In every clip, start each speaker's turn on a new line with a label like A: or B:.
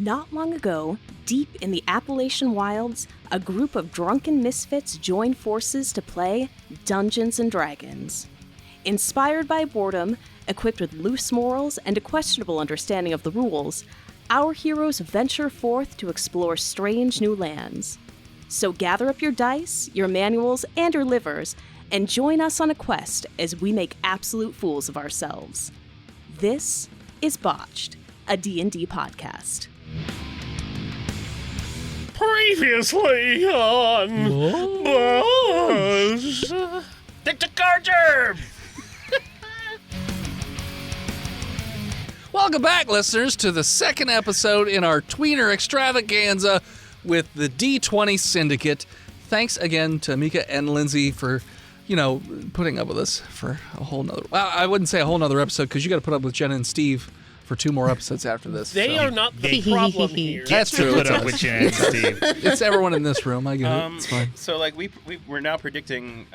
A: Not long ago, deep in the Appalachian wilds, a group of drunken misfits joined forces to play Dungeons & Dragons. Inspired by boredom, equipped with loose morals and a questionable understanding of the rules, our heroes venture forth to explore strange new lands. So gather up your dice, your manuals, and your livers, and join us on a quest as we make absolute fools of ourselves. This is Botched, a D&D podcast.
B: Previously on Botched. Dictacarger!
C: Welcome back, listeners, to the second episode in our tweener extravaganza with the D20 Syndicate. Thanks again to Mika and Lindsay for, putting up with us for a whole nother... Well, I wouldn't say a whole nother episode, because you got to put up with Jenna and Steve for 2 more episodes after this.
B: They are not the problem here.
C: That's true.
D: Put up with Jenna and Steve.
C: It's everyone in this room. I get it. It's fine.
E: So, we're now predicting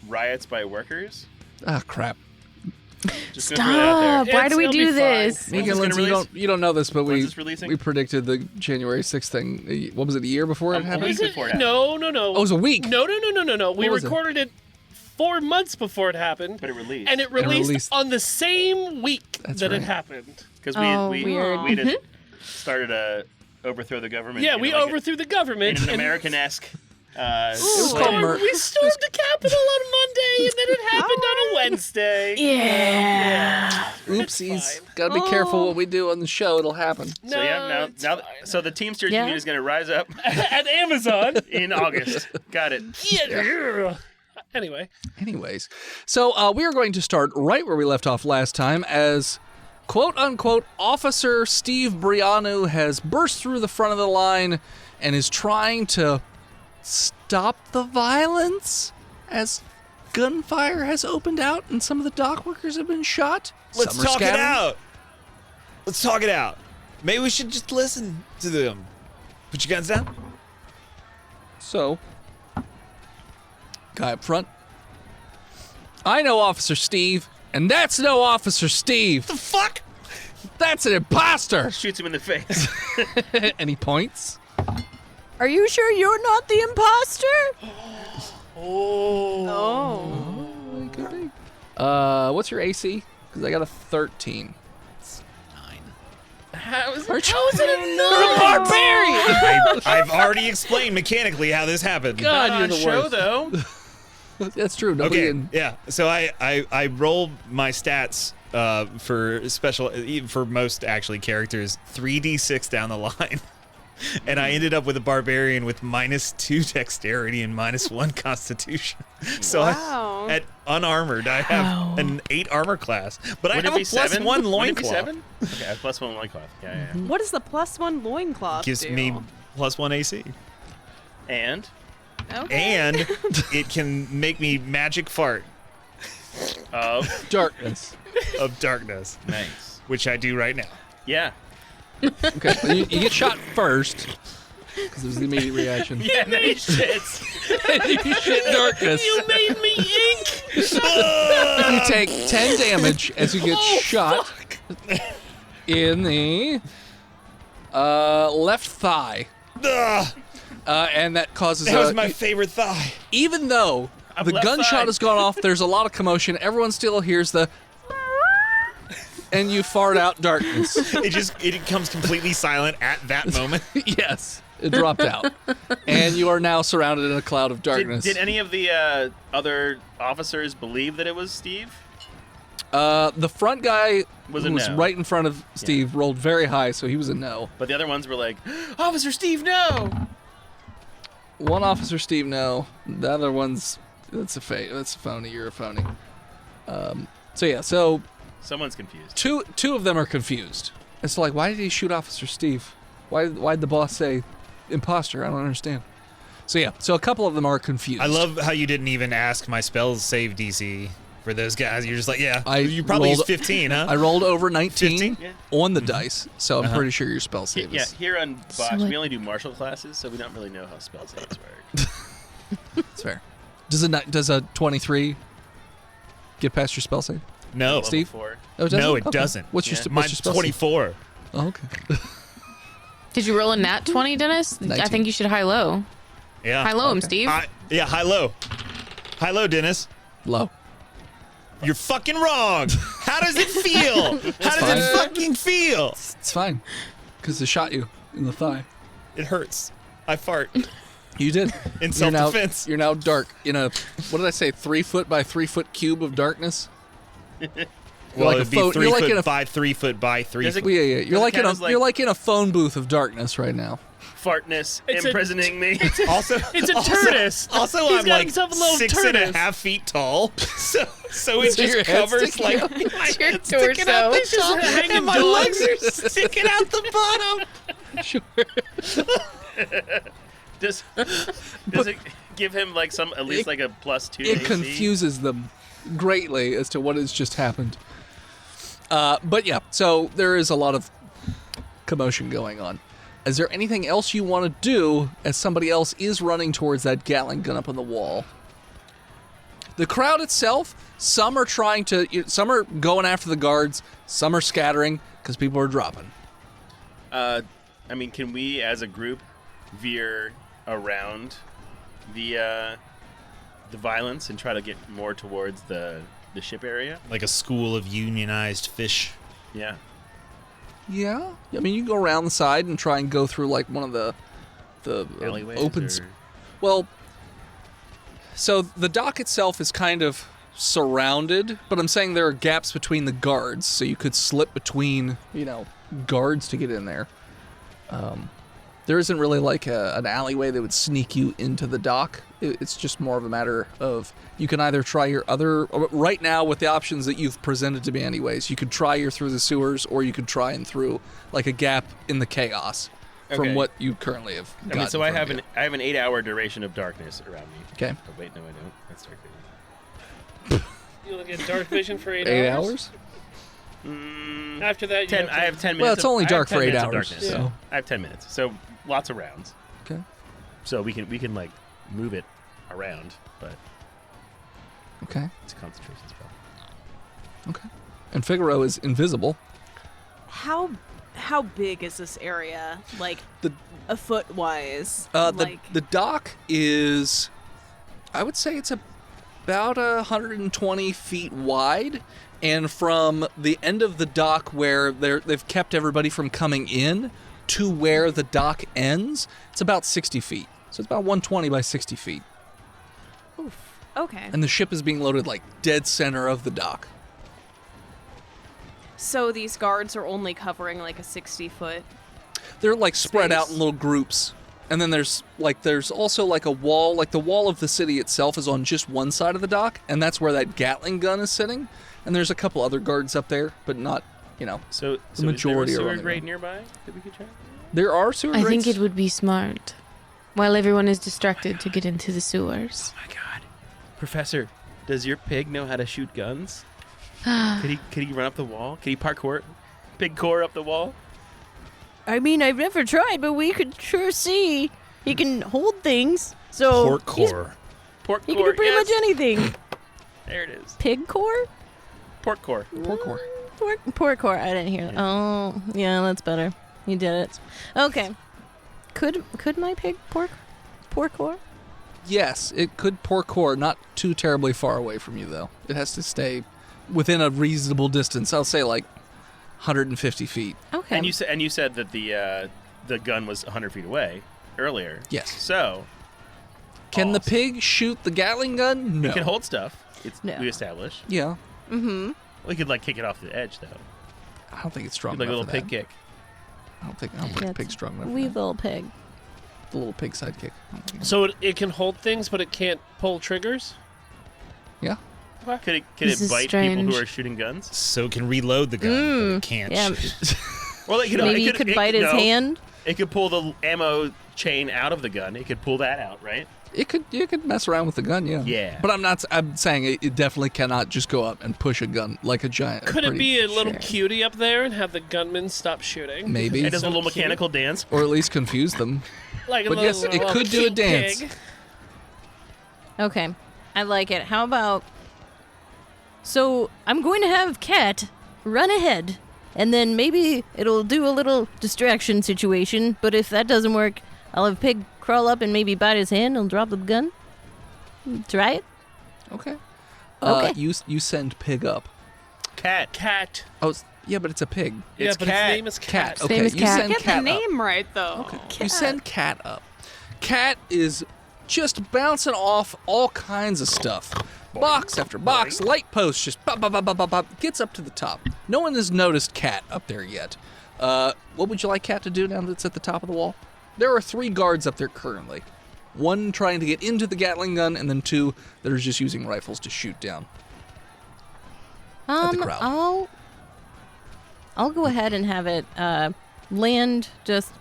E: riots by workers.
C: Ah, crap.
E: Just gonna throw that out there.
A: Why do we
B: It'll
A: do
B: be
A: this?
C: Mika and
E: When's this
C: Lindsay,
E: gonna
C: you don't know this, but
E: When's
C: we
E: this releasing?
C: we predicted the January 6th thing. What was it, a year before it
E: A
C: happened?
E: week before it happened.
B: No.
C: Oh, it was a week.
B: No. We
C: was it?
B: recorded it 4 months before it happened.
E: But it released.
B: And it released,
C: released.
B: on the same week
C: That's
B: that
C: right.
B: it happened.
E: Because
A: weird.
E: we just started to overthrow the government.
B: Yeah,
E: in
B: we
E: like
B: overthrew the government.
E: in an
B: and
E: American-esque...
C: It was called
B: we stormed the Capitol on Monday, and then it happened on a Wednesday.
A: Yeah.
C: Oopsies. Gotta be careful what we do on the show. It'll happen.
E: So yeah, now so the Teamsters
A: Yeah.
E: Union is going to rise up
B: At Amazon.
E: in August. Got it.
B: Yeah. Anyway.
C: Anyways, so we are going to start right where we left off last time as quote-unquote Officer Steve Brianu has burst through the front of the line and is trying to stop the violence as gunfire has opened out and some of the dock workers have been shot.
D: Let's
C: Some are
D: talk it
C: scattered.
D: out. Let's talk it out. Maybe we should just listen to them. Put your guns down.
C: So, guy up front. I know Officer Steve, and that's no Officer Steve.
D: The fuck?
C: That's an imposter.
E: Shoots him in the face.
C: And he points.
A: Are you sure you're not the imposter?
C: What's your AC? Because I got a 13.
D: 9.
B: How is
C: Aren't you-
B: it a
C: You're a barbarian.
D: I've already explained mechanically how this happened.
C: God, you're the
E: show
C: worst.
E: though.
C: That's true. Nobody
D: Okay,
C: in-
D: yeah. So I roll my stats for most actually characters 3d6 down the line. And I ended up with a barbarian with -2 dexterity and -1 constitution. So
A: Wow.
D: at unarmored, I have an 8 armor class. But I
E: Would
D: have
E: it
D: a
E: be 7?
D: +1
E: Would it be
D: loincloth.
E: 7? Okay, a +1 loincloth. Yeah.
A: What does the +1 loincloth
D: Gives
A: do?
D: me +1 AC.
E: And
D: And it can make me magic fart
E: of
C: darkness.
D: of darkness,
E: nice.
D: which I do right now.
E: Yeah.
C: Okay, well, you get shot first. Because it was the immediate reaction.
E: Yeah, and then he shits.
C: You shit darkness.
B: You made me ink.
C: You take 10 damage as you get shot in the left thigh.
D: Ugh,
C: And that causes
D: that was my favorite thigh.
C: even though the
E: left
C: gunshot
E: thigh.
C: has gone off, there's a lot of commotion. Everyone still hears the and you fart out darkness.
D: It comes completely silent at that moment.
C: Yes, it dropped out. And you are now surrounded in a cloud of darkness.
E: Did any of the other officers believe that it was Steve?
C: The front guy
E: Was
C: who
E: a
C: was
E: no.
C: right in front of Steve rolled very high, so he was a no.
E: But the other ones were like, Officer Steve, no!
C: One officer, Steve, no. The other one's that's a phony. You're a phony. So
E: Someone's confused.
C: two of them are confused. It's like, why did he shoot Officer Steve? Why'd the boss say imposter? I don't understand. So a couple of them are confused.
D: I love how you didn't even ask my spells save DC for those guys. You're just like, yeah,
C: I
D: you probably
C: rolled-
D: used 15, huh?
C: I rolled over 19
D: 15?
E: Yeah.
C: on the dice, so I'm pretty sure your spell save
E: Yeah,
C: is.
E: here on Botched, we only do martial classes, so we don't really know how spell saves work.
C: That's fair. Does a 23 get past your spell save?
D: No,
C: Steve?
E: Level 4.
C: Oh, it doesn't?
D: no, it
C: Okay.
D: doesn't.
C: What's your
E: Yeah.
C: what's your
D: Mine's
C: spell
D: 24.
C: Save? Oh, okay.
F: Did you roll a nat 20, Dennis?
C: 19.
F: I think you should high-low.
D: Yeah.
F: High-low him, Steve.
D: Yeah, high-low. High-low, Dennis.
C: Low.
D: You're fucking wrong. How does it feel? How does it fucking feel?
C: It's fine. Because they shot you in the thigh.
D: It hurts. I fart.
C: You did.
D: In self-defense.
C: You're now dark in a, what did I say, 3 foot by 3 foot cube of darkness?
D: Well,
C: like
D: it'd be 3 foot by 3 foot by 3 foot.
C: Yeah. You're like in a phone booth of darkness right now.
E: Fartness imprisoning me.
D: Also,
B: It's a tortoise.
D: Also,
B: He's
D: I'm
B: got
D: like
B: himself a little
D: 6.5 feet tall, so it
C: your
D: just
C: head
D: covers
C: sticking
D: like
C: out?
D: my
F: Your
D: head sticking out
F: torso.
D: the top,
B: hanging
D: and my
B: dog.
D: legs are sticking out the bottom.
C: Sure.
E: Does it give him like at least like a +2
C: It
E: AC?
C: confuses them greatly as to what has just happened. But yeah, so there is a lot of commotion going on. Is there anything else you want to do as somebody else is running towards that Gatling gun up on the wall? The crowd itself, some are going after the guards, some are scattering because people are dropping.
E: I mean, can we as a group veer around the violence and try to get more towards the ship area?
D: Like a school of unionized fish.
E: Yeah.
C: Yeah, I mean you can go around the side and try and go through like one of the
E: Alleyways
C: open.
E: or-
C: Well, so the dock itself is kind of surrounded, but I'm saying there are gaps between the guards, so you could slip between guards to get in there. There isn't really like an alleyway that would sneak you into the dock. It's just more of a matter of you can either try your other... Right now, with the options that you've presented to me anyways, you could try your through the sewers, or you could try and through like a gap in the chaos from
E: Okay.
C: what you currently have got.
E: I mean, so
C: in
E: I
C: front
E: have
C: of
E: an 8-hour duration of darkness around me.
C: Okay.
E: Oh, wait, no, I don't. That's dark vision.
B: You look at dark vision for 8
C: you. 8
B: hours?
C: hours?
B: After that, you
E: I have 10 minutes.
C: Well, it's only
E: I have
C: dark
E: 10
C: for 8
E: minutes of
C: hours,
E: darkness.
C: so...
E: I have 10 minutes, so lots of rounds.
C: Okay.
E: So we can like move it around, but
C: Okay.
E: it's a concentration spell.
C: Okay. And Figaro is invisible.
A: How big is this area? Like
C: The
A: a foot wise?
C: the dock is, I would say it's about 120 feet wide, and from the end of the dock where they've kept everybody from coming in to where the dock ends, it's about 60 feet. So it's about 120 by 60 feet.
A: Okay.
C: And the ship is being loaded like dead center of the dock.
A: So these guards are only covering like a 60-foot.
C: They're like spread out in
A: Space.
C: little groups. And then there's also like a wall, like the wall of the city itself is on just one side of the dock, and that's where that Gatling gun is sitting. And there's a couple other guards up there, but not,
E: So
C: majority
E: is
C: are
E: there a
C: running
E: sewer grate
C: around.
E: nearby that we could try?
C: There are sewer
F: I
C: grates.
F: think it would be smart, while everyone is distracted, to get into the sewers.
E: Oh my god. Professor, does your pig know how to shoot guns? Could he run up the wall? Could he parkour? Pig core up the wall?
G: I mean, I've never tried, but we could sure see. He can hold things, so
D: Pork core.
E: Pork
G: he
E: core.
G: can do pretty
E: yes.
G: much anything.
E: There it is.
G: Pig core?
E: Pork core.
C: Pork core.
G: Pork core. I didn't hear that. Oh, yeah, that's better. You did it. Okay. Could my pig pork core?
C: Yes, it could parkour, not too terribly far away from you though. It has to stay within a reasonable distance. I'll say like 150 feet.
G: Okay.
E: And you said that the gun was 100 feet away earlier.
C: Yes.
E: So
C: Can the
E: awesome.
C: pig shoot the Gatling gun? No.
E: It can hold stuff.
G: No.
E: We established.
C: Yeah.
E: We could like kick it off the edge though.
C: I don't think it's strong
E: Like a
C: enough
E: little
C: for
E: pig
C: that.
E: kick.
C: I don't think the pig's strong enough.
G: Wee
C: For that.
G: little pig.
C: The little pig sidekick.
B: So it can hold things, but it can't pull triggers?
C: Yeah.
E: Could
F: This
E: it
F: is
E: bite people
F: strange.
E: who are shooting guns?
D: So it can reload the gun, but it can't
G: Yeah.
D: shoot.
E: Or like,
G: Maybe you could bite his hand.
E: It could pull the ammo chain out of the gun. It could pull that out, right?
C: You could mess around with the gun, yeah.
E: Yeah.
C: But I'm saying it definitely cannot just go up and push a gun like a giant.
B: Could it
C: pretty-
B: be a little
G: Sure.
B: cutie up there and have the gunman stop shooting?
C: Maybe.
E: It does a
B: So
E: little
B: cute.
E: mechanical dance.
C: Or at least confuse them.
B: Like a
C: But
B: little,
C: yes, it could do a
B: cute
C: dance.
B: pig.
G: Okay. I like it. How about... So, I'm going to have Cat run ahead and then maybe it'll do a little distraction situation. But if that doesn't work, I'll have Pig crawl up and maybe bite his hand and drop the gun. Try it.
C: Okay.
G: Okay.
C: You send Pig up.
E: Cat.
C: Oh, yeah, but it's a pig.
E: It's
B: but
E: cat.
B: his name is Cat.
C: Okay,
F: Same as
C: you
F: Cat.
C: send
A: Get
C: Cat
A: the
C: up.
A: name right, though.
C: You send Cat up. Cat is just bouncing off all kinds of stuff. Box after box, light posts, just bop, bop, bop, bop, bop, bop, gets up to the top. No one has noticed Cat up there yet. What would you like Cat to do now that's at the top of the wall? There are 3 guards up there currently. 1 trying to get into the Gatling gun, and then 2 that are just using rifles to shoot down at the crowd.
G: I'll go ahead and have it land just...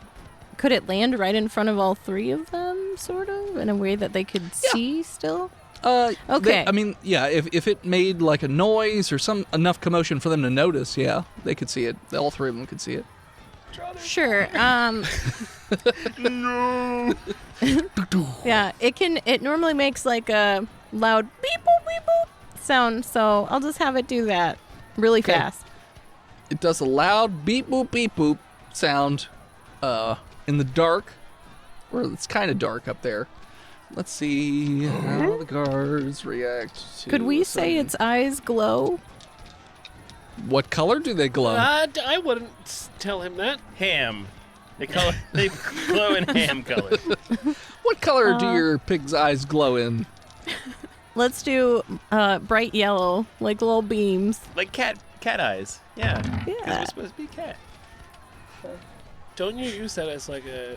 G: Could it land right in front of all 3 of them, sort of, in a way that they could see still? Okay.
C: If it made like a noise or enough commotion for them to notice, yeah, they could see it. All 3 of them could see it.
G: Sure. No. Yeah, it normally makes like a loud beep boop beep boop sound, so I'll just have it do that really fast.
C: It does a loud beep boop sound in the dark, where it's kind of dark up there. Let's see how the guards react to
G: Could we say its eyes glow?
C: What color do they glow?
B: I wouldn't tell him that.
E: Ham. They glow in ham color.
C: What color do your pig's eyes glow in?
G: Let's do bright yellow, like little beams.
E: Like cat eyes. Yeah. Because
G: Yeah.
E: we're supposed to be cat.
B: Don't you use that as like a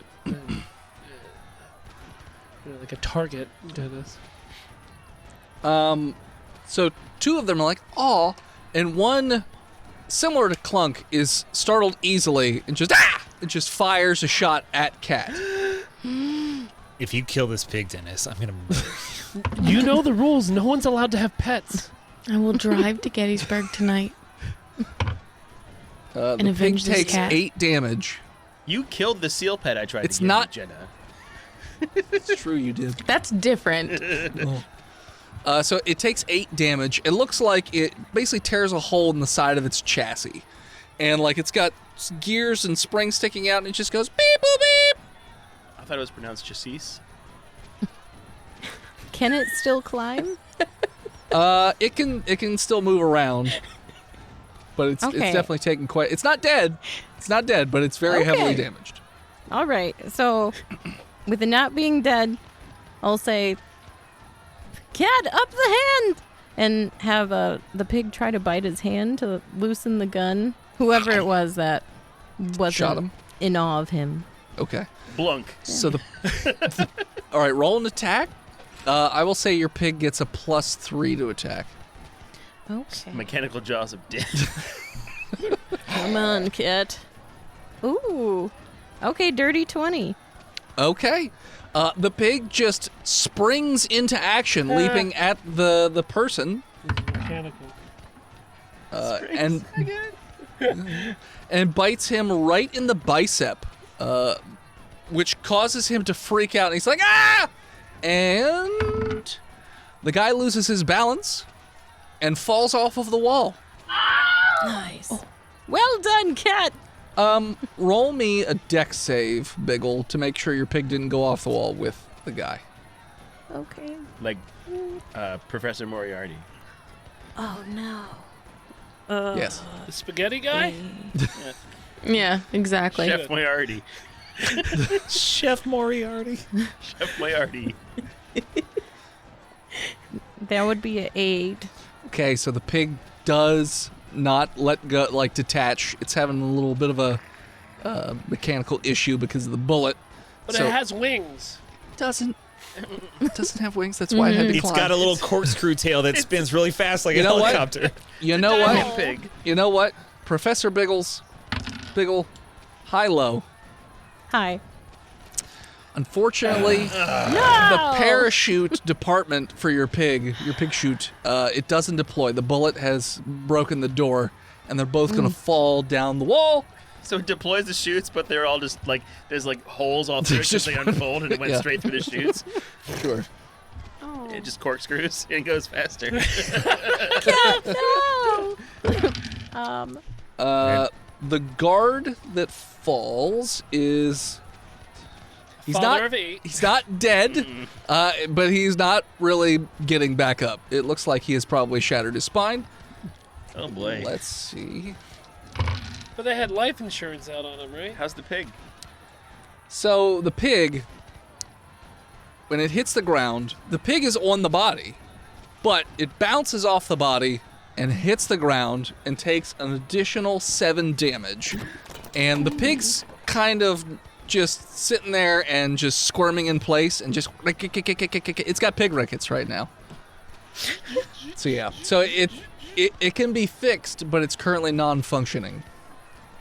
B: like a target to this?
C: So 2 of them are like, aw, and 1, similar to Clunk, is startled easily and just fires a shot at Cat.
D: If you kill this pig, Dennis, I'm gonna murder you.
B: You know the rules. No one's allowed to have pets.
F: I will drive to Gettysburg tonight.
C: The
F: And
C: pig
F: avenge this
C: takes
F: cat.
C: 8 damage.
E: You killed the seal pet I tried
C: It's
E: to give
C: not-
E: you, Jenna.
C: It's true you did.
F: That's different.
C: So it takes 8 damage. It looks like it basically tears a hole in the side of its chassis. And like it's got gears and springs sticking out, and it just goes beep boop beep.
E: I thought it was pronounced chassis.
G: Can it still climb?
C: It can still move around. But it's
G: Okay.
C: definitely taken quite... It's not dead. It's not dead, but it's very heavily
G: Okay.
C: damaged.
G: All right. So, with it not being dead, I'll say, "Cat, up the hand!" and have the pig try to bite his hand to loosen the gun. Whoever it was that wasn't
C: Shot him.
G: in awe of him.
C: Okay.
E: Blunk.
C: So all right, roll an attack. I will say your pig gets a +3 to attack.
G: Okay.
E: Mechanical jaws of death.
G: Come on, Cat. Ooh. Okay, dirty 20.
C: Okay. The pig just springs into action, leaping at the person,
B: Mechanical.
C: and bites him right in the bicep, which causes him to freak out. And he's like, ah! And the guy loses his balance and falls off of the wall.
G: Nice. Well done, Cat.
C: Roll me a dex save, Biggle, to make sure your pig didn't go off the wall with the guy.
G: Okay.
E: Like Professor Moriarty.
G: Oh, no.
C: Yes.
B: The spaghetti guy?
F: Yeah, exactly.
E: Chef Moriarty.
D: Chef Moriarty.
E: Chef Moriarty.
G: That would be an 8.
C: Okay, so the pig does not let go, like detach. It's having a little bit of a mechanical issue because of the bullet.
B: But
C: So-
B: it has wings.
C: Doesn't have wings. That's why I had to
D: It's
C: climb.
D: got a little corkscrew tail that spins really fast like a
C: You know what?
D: helicopter.
C: You know what?
E: Diamond pig.
C: You know what? Professor Biggle, high-low.
G: Hi.
C: Unfortunately, the parachute department for your pig chute, it doesn't deploy. The bullet has broken the door, and they're both going to fall down the wall.
E: So it deploys the chutes, but they're all just like there's like holes all through it
C: There's
E: as
C: just
E: they unfold, and it went
C: yeah.
E: straight through the chutes.
C: Sure.
E: It just corkscrews and goes faster.
G: Cat, no!
C: the guard that falls is...
B: Father of 8.
C: He's not dead, but he's not really getting back up. It looks like he has probably shattered his spine.
E: Oh boy.
C: Let's see.
B: But they had life insurance out on him, right?
E: How's the pig?
C: So the pig, when it hits the ground, the pig is on the body, but it bounces off the body and hits the ground and takes an additional 7 damage. And the pig's kind of just sitting there and just squirming in place and just... It's got pig rickets right now. So yeah. So it can be fixed, but it's currently non-functioning.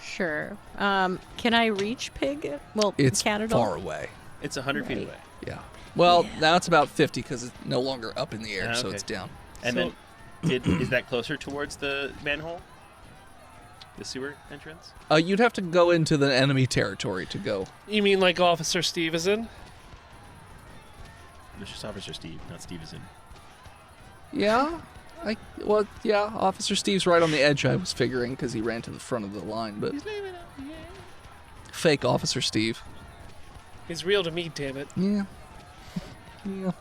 G: Sure. Can I reach pig? Well,
C: It's
G: cat at all?
C: far away.
E: It's 100 feet away.
C: Yeah. Well, now it's about 50 because it's no longer up in the air, so
E: okay.
C: it's down.
E: And then, is that closer towards the manhole? The sewer entrance?
C: You'd have to go into the enemy territory to go.
B: You mean like Officer Steve is in?
E: It's just Officer Steve, not Stevenson.
C: Yeah. Yeah, Officer Steve's right on the edge, I was figuring, because he ran to the front of the line, but... Fake Officer Steve.
B: He's real to me, damn it.
C: Yeah. Yeah.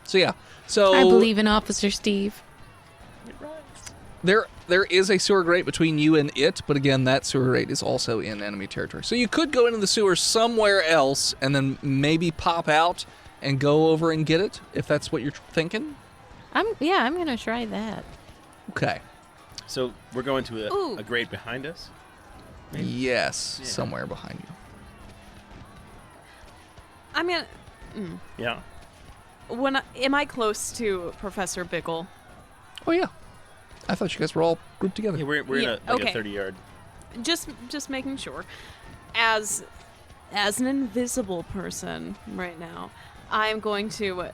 C: So, yeah. So...
F: I believe in Officer Steve.
C: There is a sewer grate between you and it, but again, that sewer grate is also in enemy territory. So you could go into the sewer somewhere else and then maybe pop out and go over and get it, if that's what you're thinking.
G: I'm gonna try that.
C: Okay.
E: So we're going to
A: Ooh.
E: a grate behind us? Maybe?
C: Yes,
E: Yeah.
C: somewhere behind you.
A: I mean,
E: Yeah.
A: am I close to Professor Bickle?
C: Oh, yeah. I thought you guys were all grouped together.
E: Yeah, we're
A: Yeah,
E: in a
A: okay.
E: 30-yard.
A: Just making sure. As an invisible person right now, I'm going to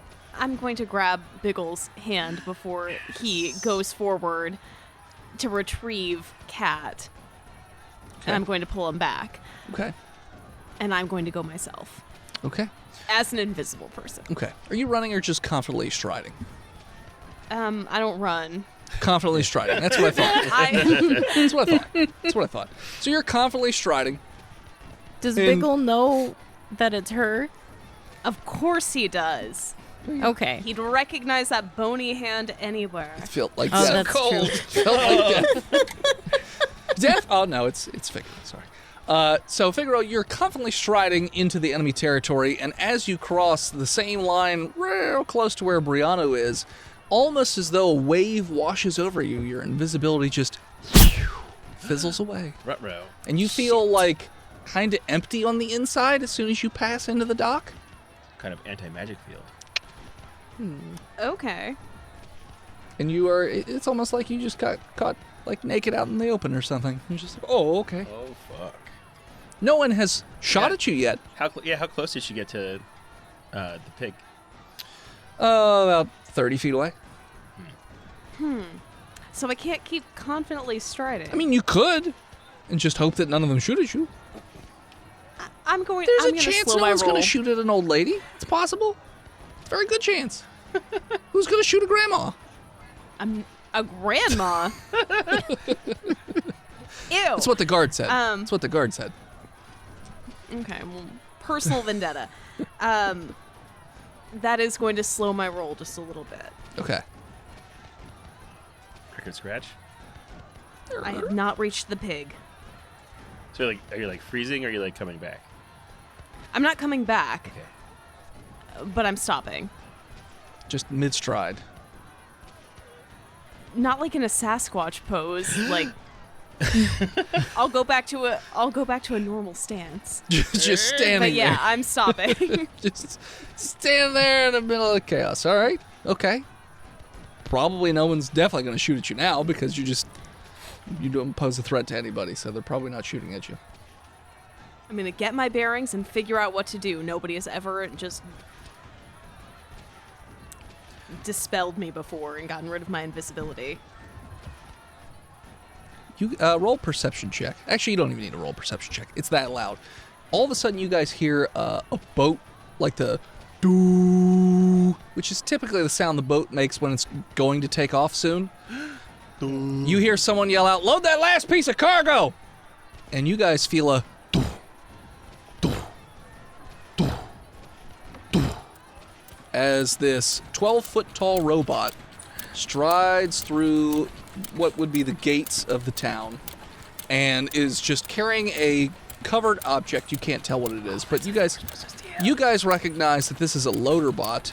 A: grab Biggle's hand before he goes forward to retrieve Cat.
C: Okay.
A: And I'm going to pull him back.
C: Okay.
A: And I'm going to go myself.
C: Okay.
A: As an invisible person.
C: Okay. Are you running or just confidently striding?
A: I don't run.
C: Confidently striding. That's what I thought. That's what I thought. So you're confidently striding.
G: Does
C: And-
G: Bickle know that it's her?
A: Of course he does.
G: Okay.
A: He'd recognize that bony hand anywhere.
C: It felt like
G: Oh,
C: death.
G: that's true.
C: Felt like death. Death? Oh, no, it's Figaro. Sorry. So, Figaro, you're confidently striding into the enemy territory, and as you cross the same line real close to where Brianna is, almost as though a wave washes over you, your invisibility just fizzles away.
E: Ruh-roh.
C: And you feel like kind of empty on the inside as soon as you pass into the dock.
E: Kind of anti-magic field.
A: Okay.
C: And you are, it's almost like you just got caught like naked out in the open or something. You're just like, oh, okay.
E: Oh, fuck.
C: No one has shot
E: Yeah.
C: at you yet.
E: How close did she get to the pig?
C: About 30 feet away.
A: So I can't keep confidently striding.
C: I mean, you could, and just hope that none of them shoot at you.
A: I'm going.
C: There's
A: I'm
C: a
A: gonna
C: chance
A: slow
C: no
A: my
C: one's
A: roll.
C: going to shoot at an old lady. It's possible. Very good chance. Who's going to shoot a grandma?
A: I'm a grandma. Ew.
C: That's what the guard said.
A: Um,
C: That's what the guard said.
A: Okay. Well, personal vendetta. That is going to slow my roll just a little bit.
C: Okay.
E: Cricket scratch?
A: I have not reached the pig.
E: So are you like freezing or are you like coming back?
A: I'm not coming back,
E: Okay.
A: but I'm stopping.
C: Just mid-stride.
A: Not like in a Sasquatch pose. Like I'll go back to a normal stance.
C: Just standing
A: But yeah,
C: there.
A: I'm stopping.
C: Just stand there in the middle of the chaos. All right. Okay. Probably no one's definitely going to shoot at you now because you don't pose a threat to anybody, so they're probably not shooting at you.
A: I'm gonna get my bearings and figure out what to do. Nobody has ever just dispelled me before and gotten rid of my invisibility.
C: You roll perception check. Actually, you don't even need to roll perception check. It's that loud. All of a sudden, you guys hear a boat, like the doo, which is typically the sound the boat makes when it's going to take off soon. You hear someone yell out, "Load that last piece of cargo!" and you guys feel a as this 12-foot tall robot strides through what would be the gates of the town and is just carrying a covered object. You can't tell what it is, but you guys recognize that this is a loader bot,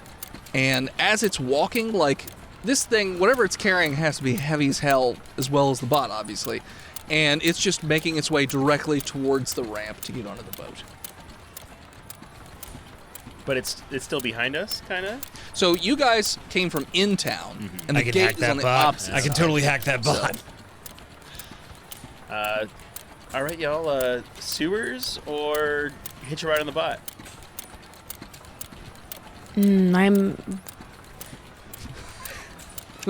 C: and as it's walking, like, this thing, whatever it's carrying has to be heavy as hell, as well as the bot, obviously, and it's just making its way directly towards the ramp to get onto the boat.
E: But it's still behind us, kind of?
C: So you guys came from in town, and the
D: I can
C: gate
D: hack
C: is
D: that
C: on the
D: bot.
C: opposite
D: I can
C: side.
D: totally hack that bot.
E: All right, y'all. Sewers or hitch a ride on the bot?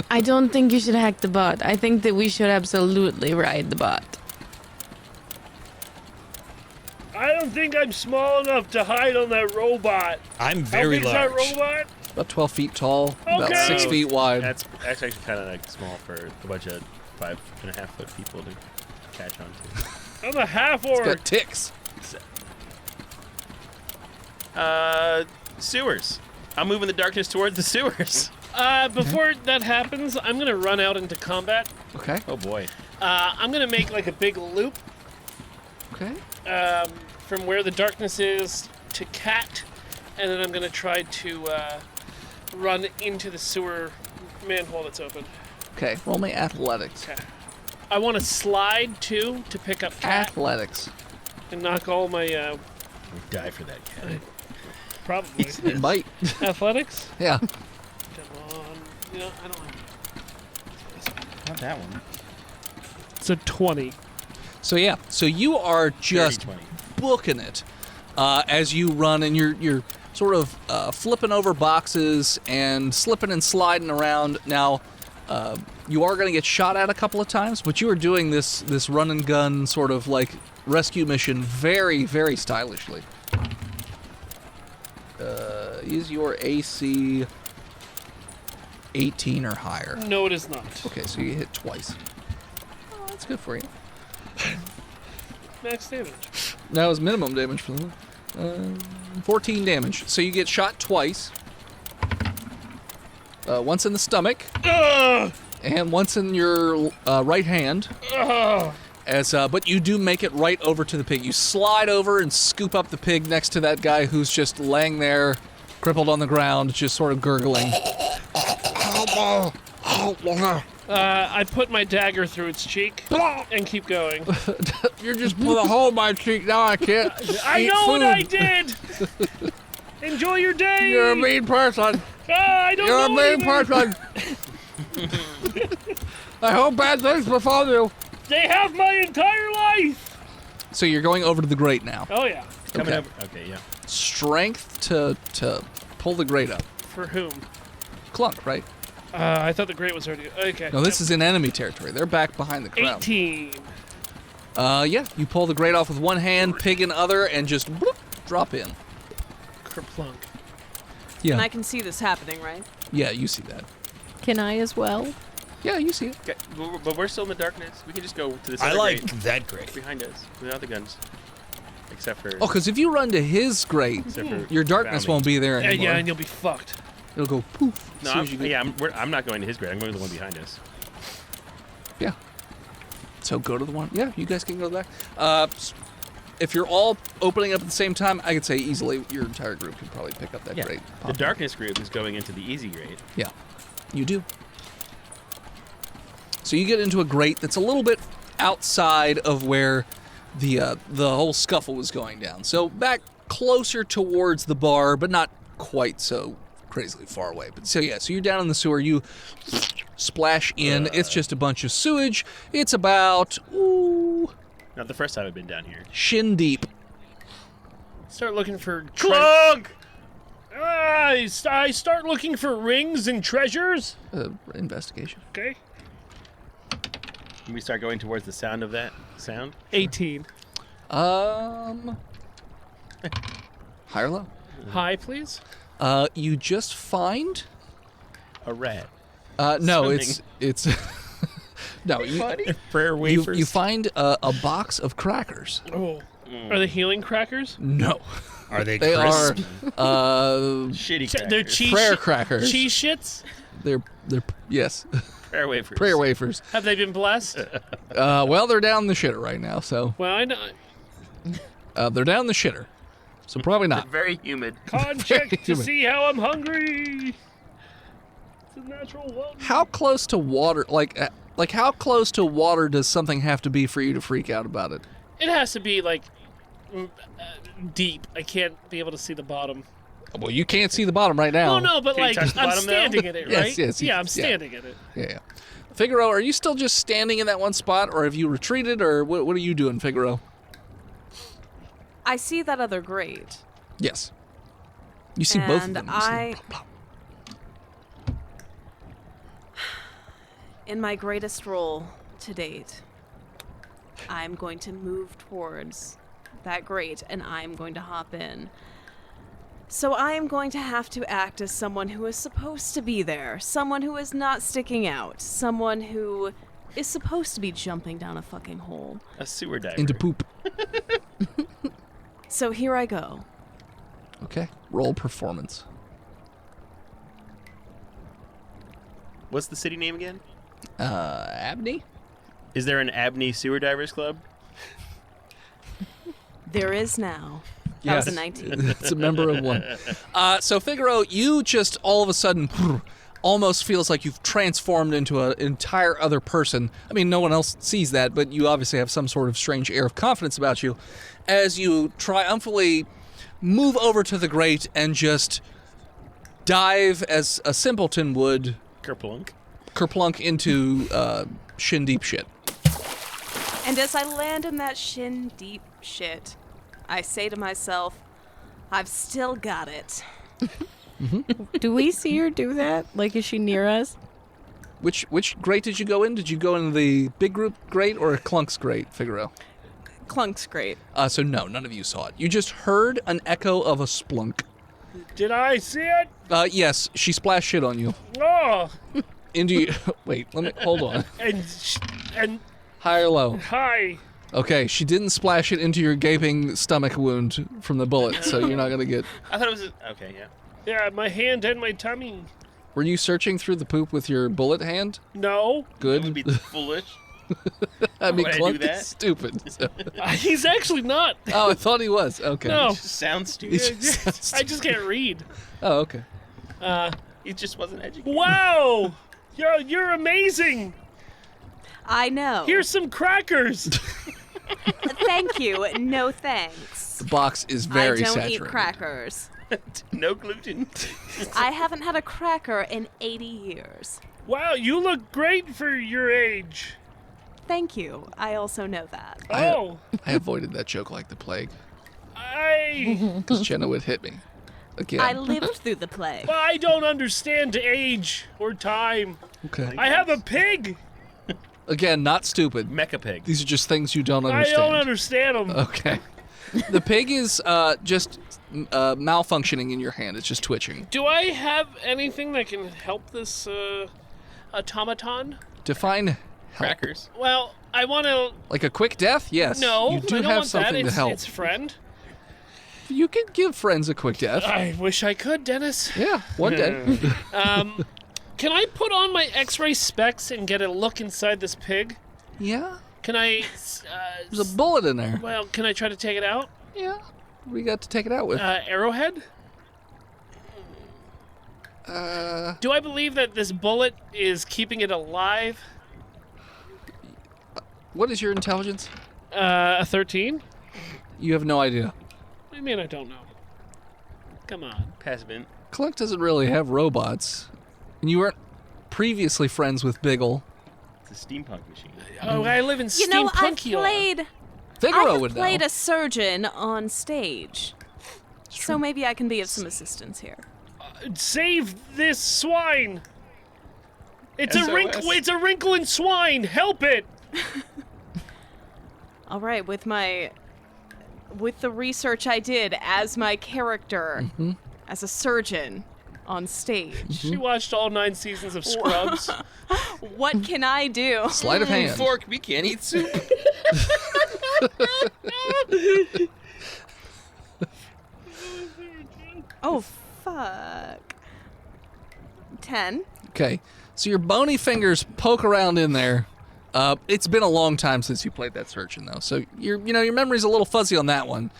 F: I don't think you should hack the bot. I think that we should absolutely ride the bot.
B: I don't think I'm small enough to hide on that robot.
D: I'm
B: How
D: very
B: big's
D: large.
B: that robot?
C: About 12 feet tall, about
B: Okay.
C: 6 feet wide.
E: That's actually kind of like small for a bunch of 5.5-foot people to catch on to.
B: I'm a half
C: It's
B: orc.
C: got ticks.
E: Sewers. I'm moving the darkness towards the sewers.
B: Before that happens, I'm gonna run out into combat.
C: Okay.
E: Oh boy.
B: I'm gonna make like a big loop
C: Okay.
B: from where the darkness is to Cat, and then I'm gonna try to run into the sewer manhole that's open.
C: Okay. Roll me athletics.
B: Okay. I want to slide too to pick up Cat
C: Athletics.
B: and knock all my
E: We die for that cat.
B: probably
C: It might.
B: athletics.
C: Yeah.
B: Come on, you know I don't.
E: Not that one.
B: It's a 20.
C: So yeah. So you are just
E: 20.
C: booking it as you run, and you're sort of flipping over boxes and slipping and sliding around. Now, you are going to get shot at a couple of times, but you are doing this run and gun sort of like rescue mission very, very stylishly. Is your AC 18 or higher?
B: No, it is not.
C: Okay, so you hit twice. Oh, that's good for you.
B: Max damage.
C: That was minimum damage for them. 14 damage. So you get shot twice. Once in the stomach,
B: Ugh!
C: and once in your right hand.
B: Ugh!
C: But you do make it right over to the pig. You slide over and scoop up the pig next to that guy who's just laying there, crippled on the ground, just sort of gurgling.
B: I put my dagger through its cheek and keep going.
C: You just put a hole in my cheek. Now I can't
B: I
C: eat
B: know
C: food.
B: what I did! Enjoy your day!
C: You're a mean person.
B: I don't
C: You're a
B: know
C: mean
B: anything.
C: person. I hope bad things befall you.
B: They have my entire life!
C: So you're going over to the grate now.
B: Oh, yeah.
E: Coming
C: Okay.
E: over. Okay, yeah.
C: Strength to pull the grate up.
B: For whom?
C: Clunk, right?
B: I thought the grate was already... Okay.
C: No, this is in enemy territory. They're back behind the crowd.
B: 18.
C: Yeah, you pull the grate off with one hand, pig in other, and just bloop, drop in.
B: Kerplunk.
C: Yeah.
A: And I can see this happening, right?
C: Yeah, you see that.
G: Can I as well?
C: Yeah, you see it.
E: Okay, but we're still in the darkness. We can just go to this
D: I
E: other
D: like
E: grate
D: that great.
E: behind us without the guns. Except for...
C: Oh, because if you run to his grate,
E: except for
C: your darkness
E: bounty.
C: won't be there anymore.
B: Yeah, and you'll be fucked.
C: It'll go poof.
E: No,
C: as soon as you get-
E: I'm not going to his grade. I'm going to the one behind us.
C: Yeah. So go to the one. Yeah, you guys can go back. If you're all opening up at the same time, I could say easily your entire group can probably pick up that grate.
E: The darkness group is going into the easy grade.
C: Yeah, you do. So you get into a grate that's a little bit outside of where the whole scuffle was going down. So back closer towards the bar, but not quite so crazily far away. But so yeah, so you're down in the sewer. You splash in. It's just a bunch of sewage. It's about
E: Not the first time I've been down here.
C: shin deep.
B: Start looking for...
E: Clunk!
B: I start looking for rings and treasures.
C: Investigation.
B: Okay.
E: Can we start going towards the sound of that sound?
B: 18.
C: High or low?
B: High, please.
C: You just find
E: A rat.
C: no,
E: Swimming.
C: it's No, you
D: Prayer wafers.
C: you find a box of crackers.
B: Oh. Are they healing crackers?
C: No.
D: Are they
C: They are
D: crisp?
E: Shitty crackers.
B: They're cheese
C: prayer crackers.
B: Cheese shits?
C: They're yes.
E: Prayer wafers.
C: Prayer wafers.
B: Have they been blessed?
C: Well, they're down the shitter right now, so
B: Well, I know.
C: they're down the shitter. So probably not.
E: Very humid.
B: Con check to
C: Human.
B: see how I'm hungry. It's a natural one.
C: How close to water, like how close to water does something have to be for you to freak out about it?
B: It has to be like deep. I can't be able to see the bottom.
C: Well, you can't see the bottom right now.
B: Oh no, but
E: Can you
B: like
E: touch the
B: I'm
E: bottom now?
B: standing at it,
C: Yes,
B: right?
C: yes,
B: Yeah, I'm
C: yeah.
B: standing at it.
C: Yeah. Figaro, are you still just standing in that one spot, or have you retreated, or what are you doing, Figaro?
A: I see that other grate.
C: Yes. You see both of
A: And
C: them. You
A: I-
C: see them.
A: In my greatest role to date, I'm going to move towards that grate and I'm going to hop in. So I am going to have to act as someone who is supposed to be there, someone who is not sticking out, someone who is supposed to be jumping down a fucking hole.
E: A sewer diver.
C: Into poop.
A: So here I go.
C: Okay. Roll performance.
E: What's the city name again?
C: Abney?
E: Is there an Abney Sewer Divers Club?
A: There is now. That was a 19.
C: It's a member of one. So Figaro, you just all of a sudden almost feels like you've transformed into an entire other person. I mean, no one else sees that, but you obviously have some sort of strange air of confidence about you as you triumphantly move over to the grate and just dive as a simpleton would
E: Kerplunk.
C: kerplunk into shin deep shit.
A: And as I land in that shin deep shit, I say to myself, I've still got it.
G: Do we see her do that? Like, is she near us?
C: Which grate did you go in? Did you go in the big group grate or a Clunk's grate, Figaro?
A: Clunk's great.
C: So no, none of you saw it. You just heard an echo of a splunk.
B: Did I see it?
C: Yes, she splashed shit on you.
B: Oh,
C: Into you. Wait, let me hold on.
B: and
C: High or low?
B: hi.
C: Okay, she didn't splash it into your gaping stomach wound from the bullet, so you're not gonna get.
E: I thought it was okay. Yeah.
B: Yeah, my hand and my tummy.
C: Were you searching through the poop with your bullet hand?
B: No,
E: It would be
C: Good.
E: foolish.
C: I mean,
E: would I do
C: Clunk
E: that?
C: is stupid. So.
B: he's actually not.
C: Oh, I thought he was. Okay.
B: No.
E: It just sounds stupid.
B: I just can't read.
C: Oh, okay.
E: He just wasn't educated.
B: Wow, you're amazing.
A: I know.
B: Here's some crackers.
A: Thank you. No thanks.
C: The box is very
A: I don't
C: saturated.
A: eat crackers.
E: No gluten.
A: I haven't had a cracker in 80 years.
B: Wow, you look great for your age.
A: Thank you. I also know that.
B: Oh,
C: I avoided that joke like the plague
B: I
C: because Jenna would hit me again.
A: I lived through the plague.
B: I don't understand age or time.
C: Okay.
B: I have a pig.
C: Again, not stupid.
E: Mecha pig.
C: These are just things you don't
B: I
C: understand.
B: don't understand them.
C: Okay. The pig is just malfunctioning in your hand. It's just twitching.
B: Do I have anything that can help this automaton?
C: Define help.
E: Crackers.
B: Well, I want to.
C: Like a quick death? Yes.
B: No,
C: You do
B: I don't
C: have
B: want
C: something
B: that.
C: to
B: It's,
C: help.
B: It's friend.
C: You can give friends a quick death.
B: I wish I could, Dennis.
C: Yeah, one day.
B: Can I put on my X-ray specs and get a look inside this pig?
C: Yeah.
B: Can I?
C: There's a bullet in there.
B: Well, can I try to take it out?
C: Yeah. We got to take it out with.
B: Arrowhead? Do I believe that this bullet is keeping it alive?
C: What is your intelligence?
B: A 13?
C: You have no idea.
B: I mean, I don't know. Come on.
E: Passivant.
C: Clunk doesn't really have robots. And you weren't previously friends with Biggle.
E: It's a steampunk machine.
B: Oh, I live in
A: You know, I've
B: Steampunkia.
A: played.
C: Figaro
A: I've
C: would
A: played
C: know.
A: a surgeon on stage, so maybe I can be of some assistance here.
B: Save this swine! It's
E: SOS.
B: a wrinkle. It's a wrinkle in swine. Help it!
A: All right, with the research I did as my character, as a surgeon, on stage.
B: She watched all 9 seasons of Scrubs.
A: What can I do?
C: Sleight of hand.
H: Fork, we can't eat soup.
A: Oh, fuck. 10.
C: Okay, so your bony fingers poke around in there. It's been a long time since you played that surgeon, though, so your memory's a little fuzzy on that one.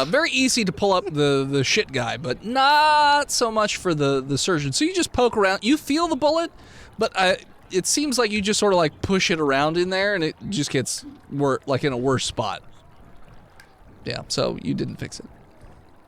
C: Very easy to pull up the shit guy, but not so much for the surgeon. So you just poke around. You feel the bullet, but it seems like you just sort of like push it around in there, and it just gets like in a worse spot. Yeah, so you didn't fix it.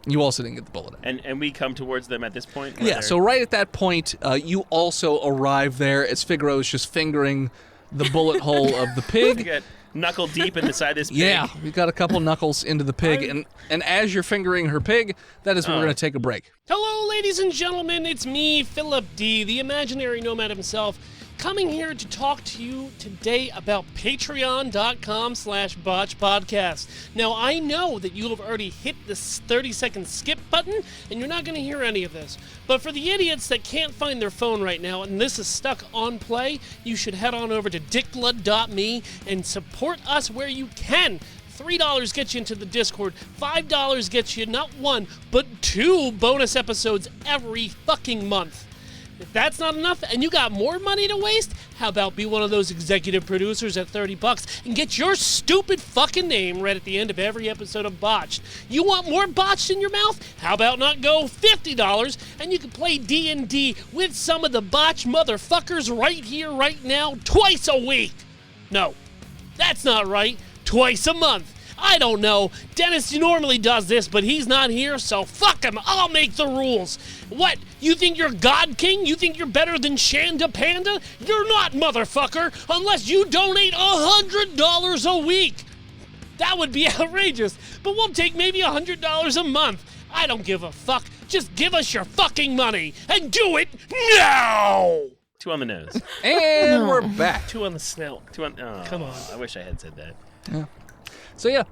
C: You also didn't get the bullet.
E: And we come towards them at this point?
C: Yeah, so right at that point, you also arrive there as Figaro is just fingering the bullet hole of the
E: We
C: pig.
E: got knuckle deep in the side of this pig.
C: Yeah, we've got a couple knuckles into the pig, and as you're fingering her pig, that is when we're going to take a break.
B: Hello, ladies and gentlemen. It's me, Philip D., the imaginary nomad himself, coming here to talk to you today about patreon.com/Botched Podcast. Now, I know that you'll have already hit the 30-second skip button, and you're not going to hear any of this. But for the idiots that can't find their phone right now, and this is stuck on play, you should head on over to dickblood.me and support us where you can. $3 gets you into the Discord. $5 gets you not 1, but 2 bonus episodes every fucking month. If that's not enough and you got more money to waste, how about be one of those executive producers at $30 and get your stupid fucking name read at the end of every episode of Botched? You want more Botched in your mouth? How about not go $50 and you can play D&D with some of the Botched motherfuckers right here, right now, twice a week? No, that's not right. Twice a month. I don't know. Dennis normally does this, but he's not here, so fuck him. I'll make the rules. What? You think you're God King? You think you're better than Shanda Panda? You're not, motherfucker, unless you donate $100 a week. That would be outrageous, but we'll take maybe $100 a month. I don't give a fuck. Just give us your fucking money, and do it now!
E: 2 on the nose.
C: And we're back.
B: 2 on the snout.
E: 2 on... Oh,
B: Come on.
E: I wish I had said that.
C: Yeah. So yeah,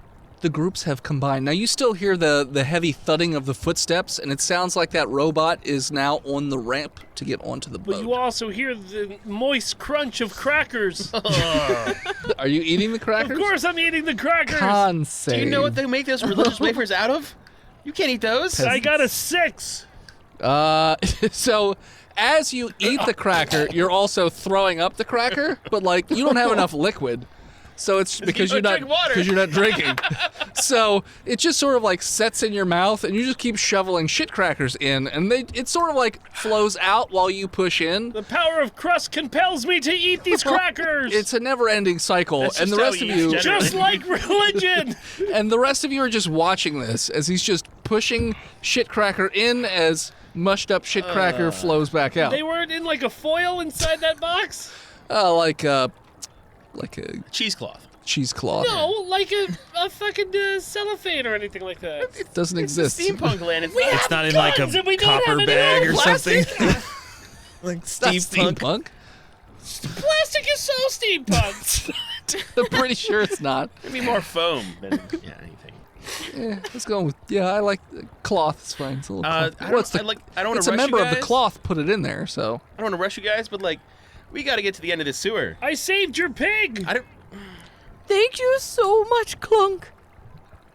C: the groups have combined. Now you still hear the heavy thudding of the footsteps, and it sounds like that robot is now on the ramp to get onto the boat.
B: But you also hear the moist crunch of crackers.
C: Are you eating the crackers?
B: Of course I'm eating the crackers.
C: Consave.
H: Do you know what they make those religious wafers out of? You can't eat those.
B: I got a 6.
C: So as you eat the cracker, you're also throwing up the cracker, but like you don't have enough liquid. So it's because you're not drinking. So it just sort of like sets in your mouth, and you just keep shoveling shit crackers in, and it sort of like flows out while you push in.
B: The power of crust compels me to eat these crackers.
C: It's a never-ending cycle,
E: That's
C: and
E: just
C: the
E: how
C: rest of
E: he
C: you,
E: eats
B: just like religion.
C: and the rest of you are just watching this as he's just pushing shit cracker in as mushed up shit cracker flows back out.
B: They weren't in like a foil inside that box?
C: Like a
H: Cheesecloth.
C: cheesecloth.
B: No, like a fucking cellophane or anything like that.
C: It doesn't exist.
E: Steampunk land.
D: It's not in like
B: guns and we
D: a
B: don't
D: copper
B: have any
D: bag
B: old
D: or
B: plastic.
D: something. Like
C: It's not
D: steampunk.
B: Plastic is so steampunk.
C: I'm pretty sure it's not.
E: Maybe more foam than anything.
C: Let's go with I like cloth. It's fine. It's a little.
H: I
C: cloth.
H: don't,
C: It's the-
H: I don't want
C: it's
H: to
C: a
H: rush
C: member
H: you
C: of the
H: guys.
C: cloth put it in there, so.
H: I don't want to rush you guys, but like, we got to get to the end of the sewer.
B: I saved your pig.
H: I don't.
G: Thank you so much, Clunk.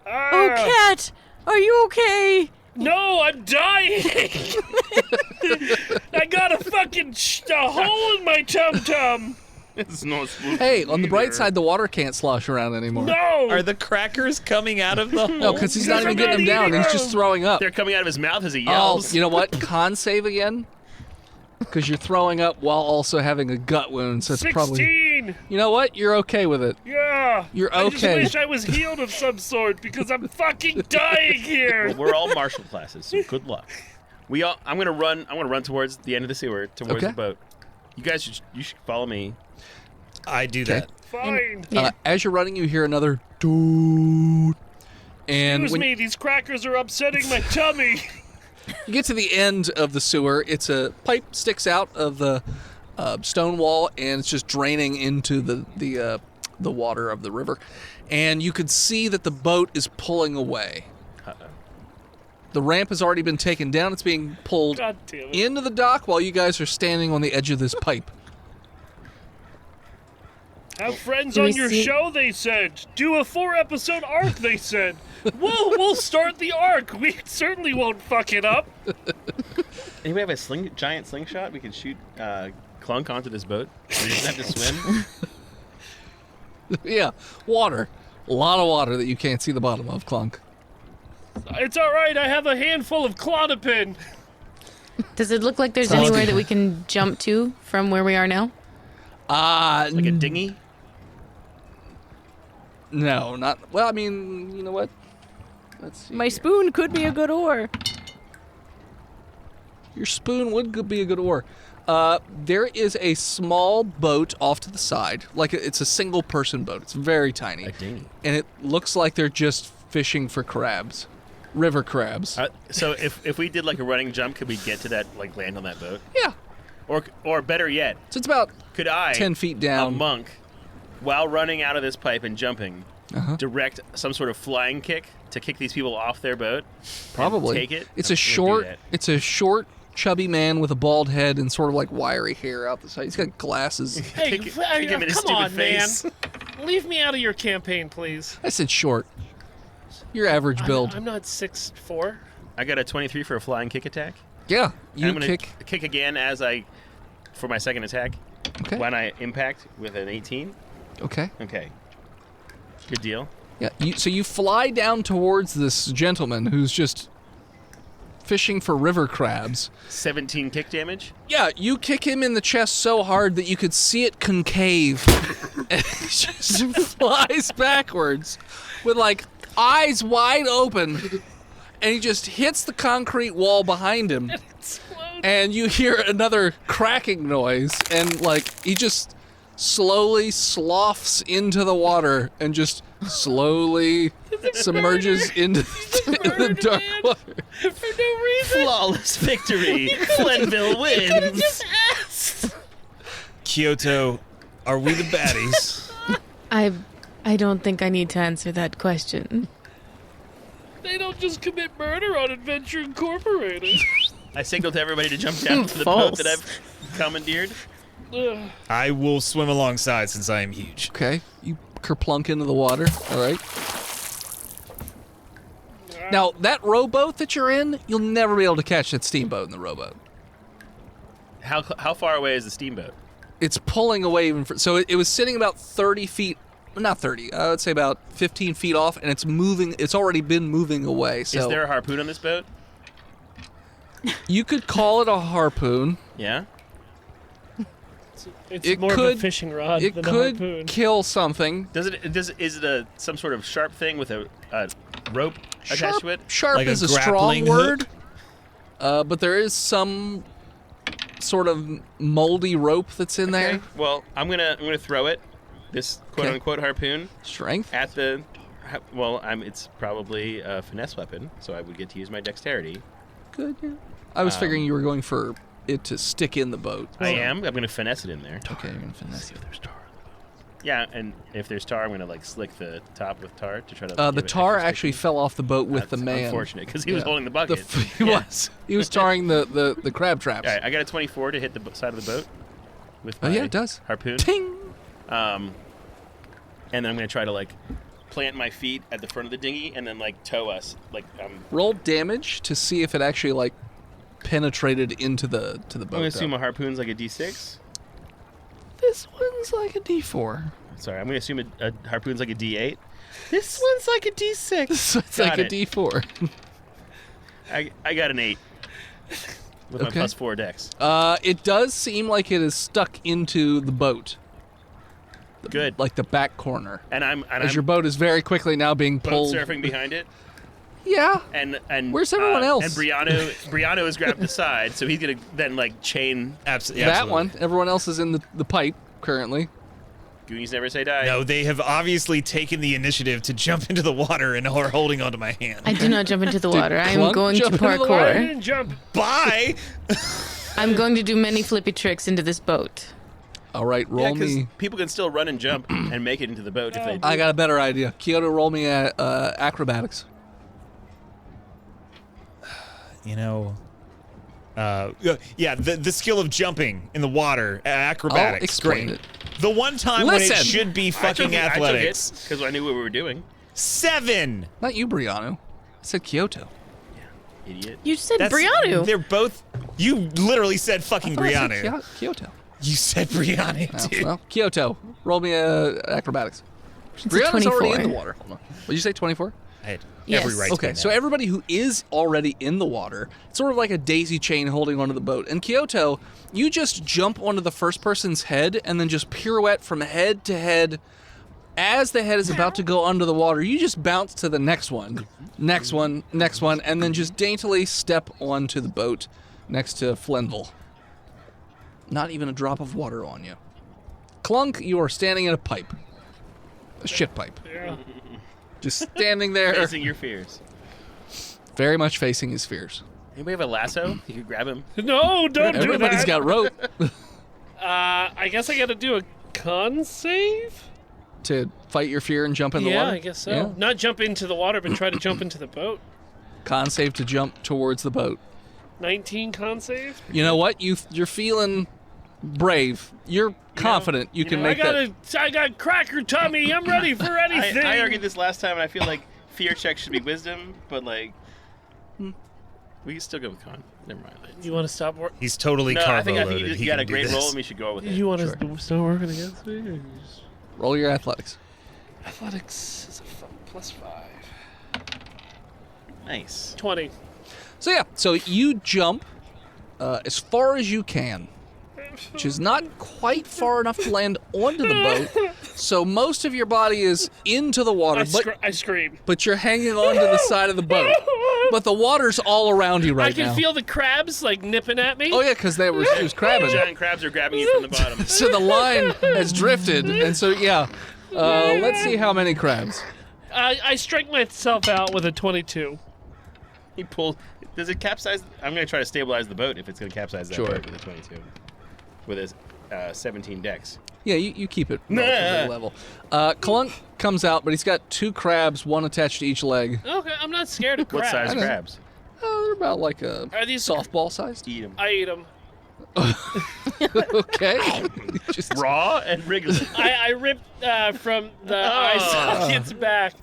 B: Ah,
G: Oh, Cat, are you okay?
B: No, I'm dying. I got a fucking a hole in my tum-tum.
E: It's no smooth.
C: Hey, on the bright side, the water can't slosh around anymore.
B: No.
D: Are the crackers coming out of the hole?
C: No, because he's not
B: Because
C: even
B: I'm
C: getting
B: not
C: them down.
B: eating
C: He's
B: them.
C: just throwing up.
E: They're coming out of his mouth as he
C: Oh,
E: yells.
C: you know what? Con save again. Because you're throwing up while also having a gut wound, so it's
B: 16.
C: probably. You know what? You're okay with it.
B: Yeah.
C: You're
B: I just
C: okay.
B: wish I was healed of some sort because I'm fucking dying here.
E: Well, we're all martial classes, so good luck. I'm gonna run towards the end of the sewer, towards
C: Okay.
E: the boat. You guys should follow me.
D: I do that.
B: Fine.
C: As you're running, you hear another doot. And
B: Excuse
C: when
B: me, these crackers are upsetting my tummy.
C: you get to the end of the sewer, it's a pipe sticks out of the stone wall, and it's just draining into the water of the river. And you could see that the boat is pulling away. The ramp has already been taken down. It's being pulled
B: God damn it.
C: into the dock while you guys are standing on the edge of this pipe.
B: Have friends
F: Do we
B: on your
F: see-
B: show, they said. Do a 4-episode arc, they said. We'll start the arc. We certainly won't fuck it up.
E: Anybody have a giant slingshot? We can shoot Clunk onto this boat. We just have to swim.
C: Yeah, water. A lot of water that you can't see the bottom of, Clunk.
B: It's all right. I have a handful of clonopin.
F: Does it look like there's
C: Sounds
F: anywhere
C: good.
F: that we can jump to from where we are now?
E: Like a dinghy?
C: No, not... Well, I mean, you know what? Let's see.
G: My spoon could be a good oar.
C: Your spoon would be a good oar. There is a small boat off to the side. Like, it's a single-person boat. It's very tiny.
E: A dinghy.
C: And it looks like they're just fishing for crabs. River crabs.
E: So if we did like a running jump, could we get to that, like land on that boat?
C: Yeah.
E: Or better yet,
C: So it's about
E: could I,
C: 10 feet
E: a
C: down.
E: monk, while running out of this pipe and jumping,
C: Uh-huh.
E: direct some sort of flying kick to kick these people off their boat?
C: Probably.
E: Take it?
C: It's
E: I'm
C: a
E: gonna do that.
C: It's a short, chubby man with a bald head and sort of like wiry hair out the side. He's got glasses.
B: Hey,
E: Kick him in his
B: come
E: stupid
B: on,
E: face.
B: man. Leave me out of your campaign, please.
C: I said short. Your average build.
B: I'm not 6'4".
E: I got a 23 for a flying kick attack.
C: Yeah, you
E: I'm gonna
C: kick.
E: again for my second attack.
C: Okay.
E: When I impact with an 18.
C: Okay.
E: Okay. Good deal.
C: Yeah. So you fly down towards this gentleman who's just fishing for river crabs.
E: 17 kick damage.
C: Yeah, you kick him in the chest so hard that you could see it concave. And he just flies backwards with like eyes wide open. And he just hits the concrete wall behind him. And you hear another cracking noise. And like he just slowly sloughs into the water and just slowly submerges into the dark water.
B: For no reason.
E: Flawless victory. Glenville wins.
B: Just asked.
D: Kyoto, are we the baddies?
F: I don't think I need to answer that question.
B: They don't just commit murder on Adventure Incorporated.
E: I signaled to everybody to jump down to the boat that I've commandeered.
B: Ugh.
D: I will swim alongside since I am huge.
C: Okay, you kerplunk into the water. All right. Now, that rowboat that you're in, you'll never be able to catch that steamboat in the rowboat.
E: How far away is the steamboat?
C: It's pulling away even so it was sitting about 30 feet, not 30, I would say about 15 feet off, and it's moving. It's already been moving away. So
E: Is there a harpoon on this boat?
C: you could call it a harpoon.
E: Yeah.
B: It's
C: It
B: more of
C: could-
B: a fishing rod
C: It
B: than a
C: could
B: harpoon.
C: kill something.
E: Is it some sort of sharp thing with a rope attached to it?
C: Sharp
D: Like a
C: is a strong
D: grappling
C: word, but there is some sort of moldy rope that's in there.
E: Okay. Well, I'm gonna throw it, this quote
C: Okay.
E: unquote harpoon,
C: Strength.
E: at the. Well, it's probably a finesse weapon, so I would get to use my dexterity.
C: Good. Yeah. I was figuring you were going for it to stick in the boat.
E: I am. I'm gonna finesse it in there.
C: Okay, you're gonna finesse it.
E: Yeah, and if there's tar, I'm gonna like slick the top with tar to try to.
C: The
E: give it
C: tar
E: extra
C: actually
E: sticky.
C: fell off the boat with the
E: That's
C: man.
E: Unfortunate, because he was
C: Yeah.
E: holding the bucket.
C: He
E: Yeah.
C: was. He was tarring the crab traps.
E: All right, I got a 24 to hit the side of the boat with
C: Oh
E: my
C: yeah, it does.
E: harpoon.
C: Ting.
E: And then I'm gonna try to like plant my feet at the front of the dinghy and then like tow us. Like
C: Roll damage to see if it actually like penetrated into the boat.
E: I'm gonna assume
C: though.
E: a harpoon's like a D6.
C: This one's like a D4.
E: Sorry, I'm gonna assume a harpoon's like a D8. This one's like a D6.
C: So it's
E: Got
C: like
E: it.
C: a D4.
E: I got an 8 with my
C: Okay.
E: +4 dex.
C: It does seem like it is stuck into the boat.
E: Good.
C: Like the back corner.
E: And I'm
C: As your boat is very quickly now being
E: boat
C: pulled.
E: surfing behind it.
C: Yeah.
E: And
C: Where's everyone else?
E: And Briano has grabbed the side, so he's gonna then like chain.
D: Absolutely.
C: That one. Everyone else is in the pipe currently.
E: Goonies never say die.
D: No, they have obviously taken the initiative to jump into the water and are holding onto my hand.
F: I do not jump into the water. I am
C: Clunk
F: going to
C: jump into the water?
B: I
F: parkour.
B: didn't jump.
D: Bye!
F: I'm going to do many flippy tricks into this boat.
C: All right,
E: Yeah,
C: roll
E: 'cause
C: me.
E: people can still run and jump and make it into the boat if they.
C: I got a better idea. Kyoto, roll me acrobatics.
D: the skill of jumping in the water, acrobatics.
C: I'll explain
D: Great.
C: it.
D: The one time when it
C: Listen.
D: should be fucking athletics.
E: because I knew what we were doing.
D: 7.
C: Not you, Brianna. I said Kyoto.
E: Idiot.
F: You said
D: That's-
F: Brianna.
D: They're both. You literally said fucking
C: I said
D: Brianna.
C: Kyoto.
D: You said Brianna,
C: Oh,
D: dude.
C: well, Kyoto. Roll me acrobatics.
F: It's a
C: Brianna's already
F: 24.
C: in the water. Hold on. What did you say, 24?
D: I had
F: Yes.
D: every right to
C: Okay,
D: be
C: so
D: mad.
C: everybody who is already in the water, it's sort of like a daisy chain holding onto the boat. And Kyoto, you just jump onto the first person's head and then just pirouette from head to head. As the head is about to go under the water, you just bounce to the next one, next one, next one, and then just daintily step onto the boat next to Flenville. Not even a drop of water on you. Clunk, you are standing in a pipe. A shit pipe.
B: Yeah.
C: Just standing there,
E: Facing your fears.
C: very much facing his fears.
E: Anybody have a lasso? You could grab him.
B: No, don't do
C: Everybody's
B: that.
C: got rope
B: I guess I got to do a con save.
C: to fight your fear and jump in the
B: Yeah,
C: water.
B: I guess so.
C: Yeah.
B: Not jump into the water, but try to jump into the boat.
C: Con save to jump towards the boat.
B: 19 con save.
C: You know what? You're feeling brave. You're confident you can make that.
B: I got cracker tummy. I'm ready for anything.
E: I argued this last time, and I feel like fear check should be wisdom, but like, we can still go with con. Never mind.
B: You want to stop working?
D: He's totally
E: No,
D: carbo
E: I think
D: loaded.
E: you
D: He
E: got
D: can
E: a
D: do
E: great
D: this.
E: roll, and we should go with it.
B: You want
C: Sure.
B: to start working against me? Or just...
C: Roll your athletics.
B: Athletics is a +5.
E: Nice.
B: 20.
C: So yeah, so you jump as far as you can, which is not quite far enough to land onto the boat. So most of your body is into the water,
B: I scream.
C: but you're hanging onto the side of the boat. But the water's all around you right
B: I can
C: now.
B: feel the crabs like nipping at me.
C: Oh yeah, because he was crabbing.
E: Giant crabs are grabbing you from the bottom.
C: So the line has drifted, and so yeah. Let's see how many crabs.
B: I strike myself out with a 22.
E: He pulled. Does it capsize? I'm going to try to stabilize the boat if it's going to capsize that
C: Sure.
E: boat with a 22. With his 17 decks.
C: Yeah, you keep it relatively level. Clunk comes out, but he's got 2 crabs, one attached to each leg.
B: Okay, I'm not scared of crabs.
E: What size
C: I know.
E: crabs?
C: They're about like a
B: Are these
C: softball sized.
E: Eat them.
B: I eat them.
C: Okay. Just
E: Raw and wriggly.
B: I rip from the eye sockets back,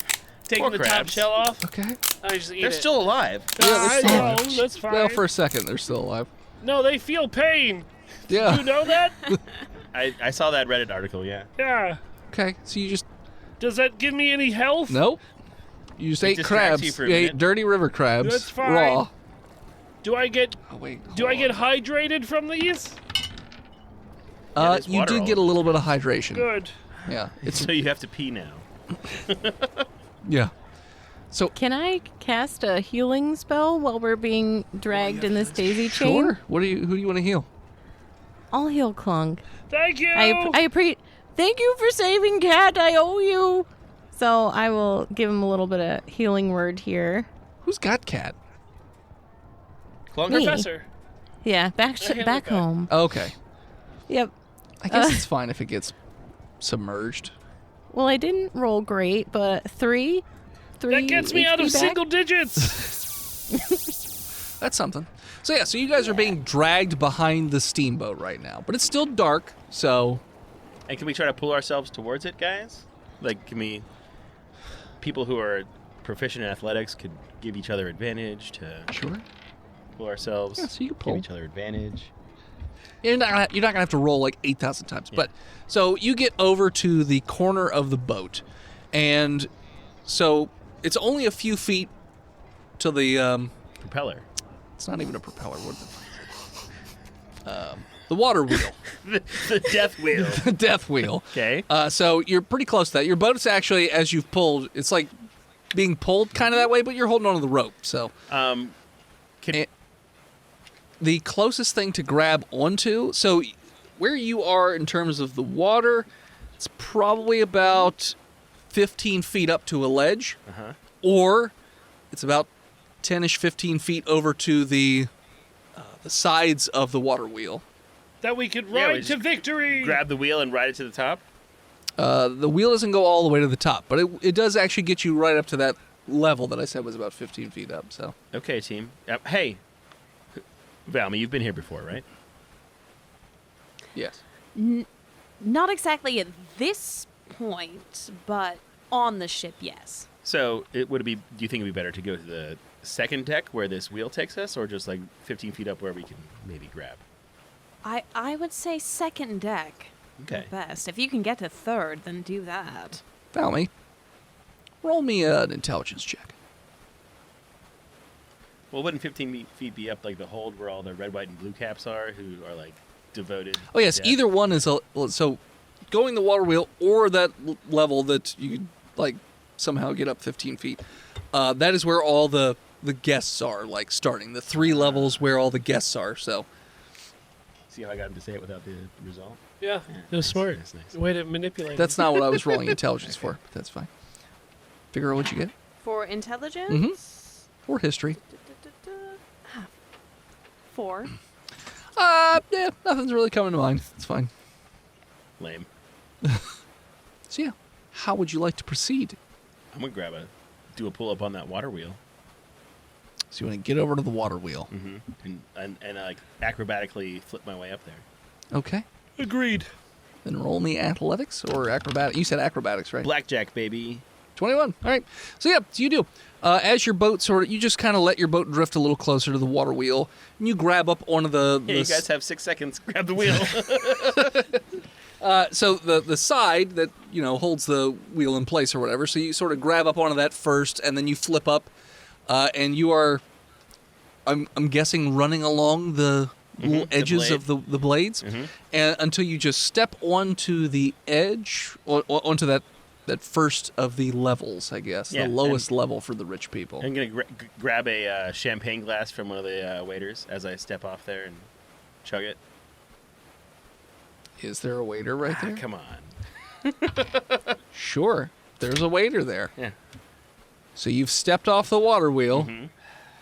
B: taking
E: Poor
B: the top
E: crabs.
B: shell off.
C: okay.
B: I just eat
E: They're
B: it.
E: still alive.
B: I
C: still
B: know,
C: alive.
B: that's fine.
C: Well, for a second, they're still alive.
B: No, they feel pain.
C: Yeah.
B: You know that?
E: I saw that Reddit article, yeah.
B: Yeah.
C: Okay. So you just
B: Does that give me any health?
C: nope. You just
E: It
C: ate
E: distracts
C: crabs.
E: you for a
C: You ate
E: minute.
C: dirty river crabs.
B: That's fine.
C: Raw.
B: Do I get
C: Oh wait.
B: Do I
C: hold
B: get
C: on.
B: hydrated from these?
E: there's
C: You
E: water
C: did
E: all
C: get a
E: over.
C: little bit of hydration.
B: Good.
C: Yeah. It's
E: So you have to pee now.
C: yeah. So
G: Can I cast a healing spell while we're being dragged in this daisy chain?
C: sure. Who do you want to heal?
G: I'll heal Clunk.
B: Thank you.
G: Thank you for saving Cat. I owe you. So I will give him a little bit of healing word here.
C: Who's got cat?
E: Clunk.
G: Me.
B: Professor.
G: Yeah, back
B: I can
G: back
B: look up.
G: home.
C: Okay.
G: Yep.
C: I guess it's fine if it gets submerged.
G: Well, I didn't roll great, but 3
B: That gets me out of
G: HP back?
B: single digits.
C: That's something. So yeah, so you guys are being dragged behind the steamboat right now, but it's still dark. So
E: And can we try to pull ourselves towards it, guys? Like, can we... People who are proficient in athletics could give each other advantage to
C: sure.
E: pull ourselves.
C: Yeah, so you can
E: Give
C: pull.
E: each other advantage.
C: You're not gonna have to roll like 8,000 times.
E: Yeah.
C: But so you get over to the corner of the boat, and so it's only a few feet to the
E: Propeller.
C: It's not even a propeller. What the water wheel,
E: The death wheel.
C: the death wheel.
E: Okay.
C: So you're pretty close to that. Your boat's actually, as you've pulled, it's like being pulled kind of that way, but you're holding onto the rope. So the closest thing to grab onto, so where you are in terms of the water, it's probably about 15 feet up to a ledge, or it's about 10-ish, 15 feet over to the sides of the water wheel.
B: That we could
E: Yeah, we
B: ride to
E: just
B: victory.
E: Grab the wheel and ride it to the top.
C: The wheel doesn't go all the way to the top, but it does actually get you right up to that level that I said was about 15 feet up. So
E: Okay, team. Hey, Valmy, you've been here before, right?
C: Yes.
A: Not exactly at this point, but on the ship, yes.
E: So, do you think it'd be better to go to the second deck where this wheel takes us, or just like 15 feet up where we can maybe grab?
A: I would say second deck.
E: Okay.
A: At best. If you can get to third, then do that.
C: Valmy, roll me an intelligence check.
E: Well, wouldn't 15 feet be up like the hold where all the red, white, and blue caps are, who are like devoted?
C: Oh yes,
E: to death?
C: either one is so going the water wheel or that level that you could like somehow get up 15 feet. That is where all the guests are, like starting the 3 levels where all the guests are. So
E: See how I got him to say it without the result?
B: Yeah, it was smart.
E: That's nice.
B: Way to manipulate.
C: that's not what I was rolling intelligence for, but that's fine. Figure out what you get.
A: For intelligence?
C: Or history.
A: 4.
C: Yeah, nothing's really coming to mind. It's fine.
E: Lame.
C: So yeah, how would you like to proceed?
E: I'm gonna do a pull up on that water wheel.
C: So you want to get over to the water wheel.
E: Mm-hmm. And like acrobatically flip my way up there.
C: Okay.
B: Agreed.
C: Then roll me athletics or acrobatics. You said acrobatics, right?
E: Blackjack, baby.
C: 21. All right. So yeah, so you do. As your boat you just kind of let your boat drift a little closer to the water wheel, and you grab up onto the.
E: Hey, you guys have 6 seconds. Grab the wheel.
C: So the side that holds the wheel in place or whatever. So you sort of grab up onto that first, and then you flip up, and you are, I'm guessing, running along the little edges of the blades, and until you just step onto the edge, onto that first of the levels, I guess, the lowest level for the rich people.
E: I'm going to grab a champagne glass from one of the waiters as I step off there and chug it.
C: Is there a waiter right there?
E: Come on.
C: Sure. There's a waiter there.
E: Yeah.
C: So you've stepped off the water wheel.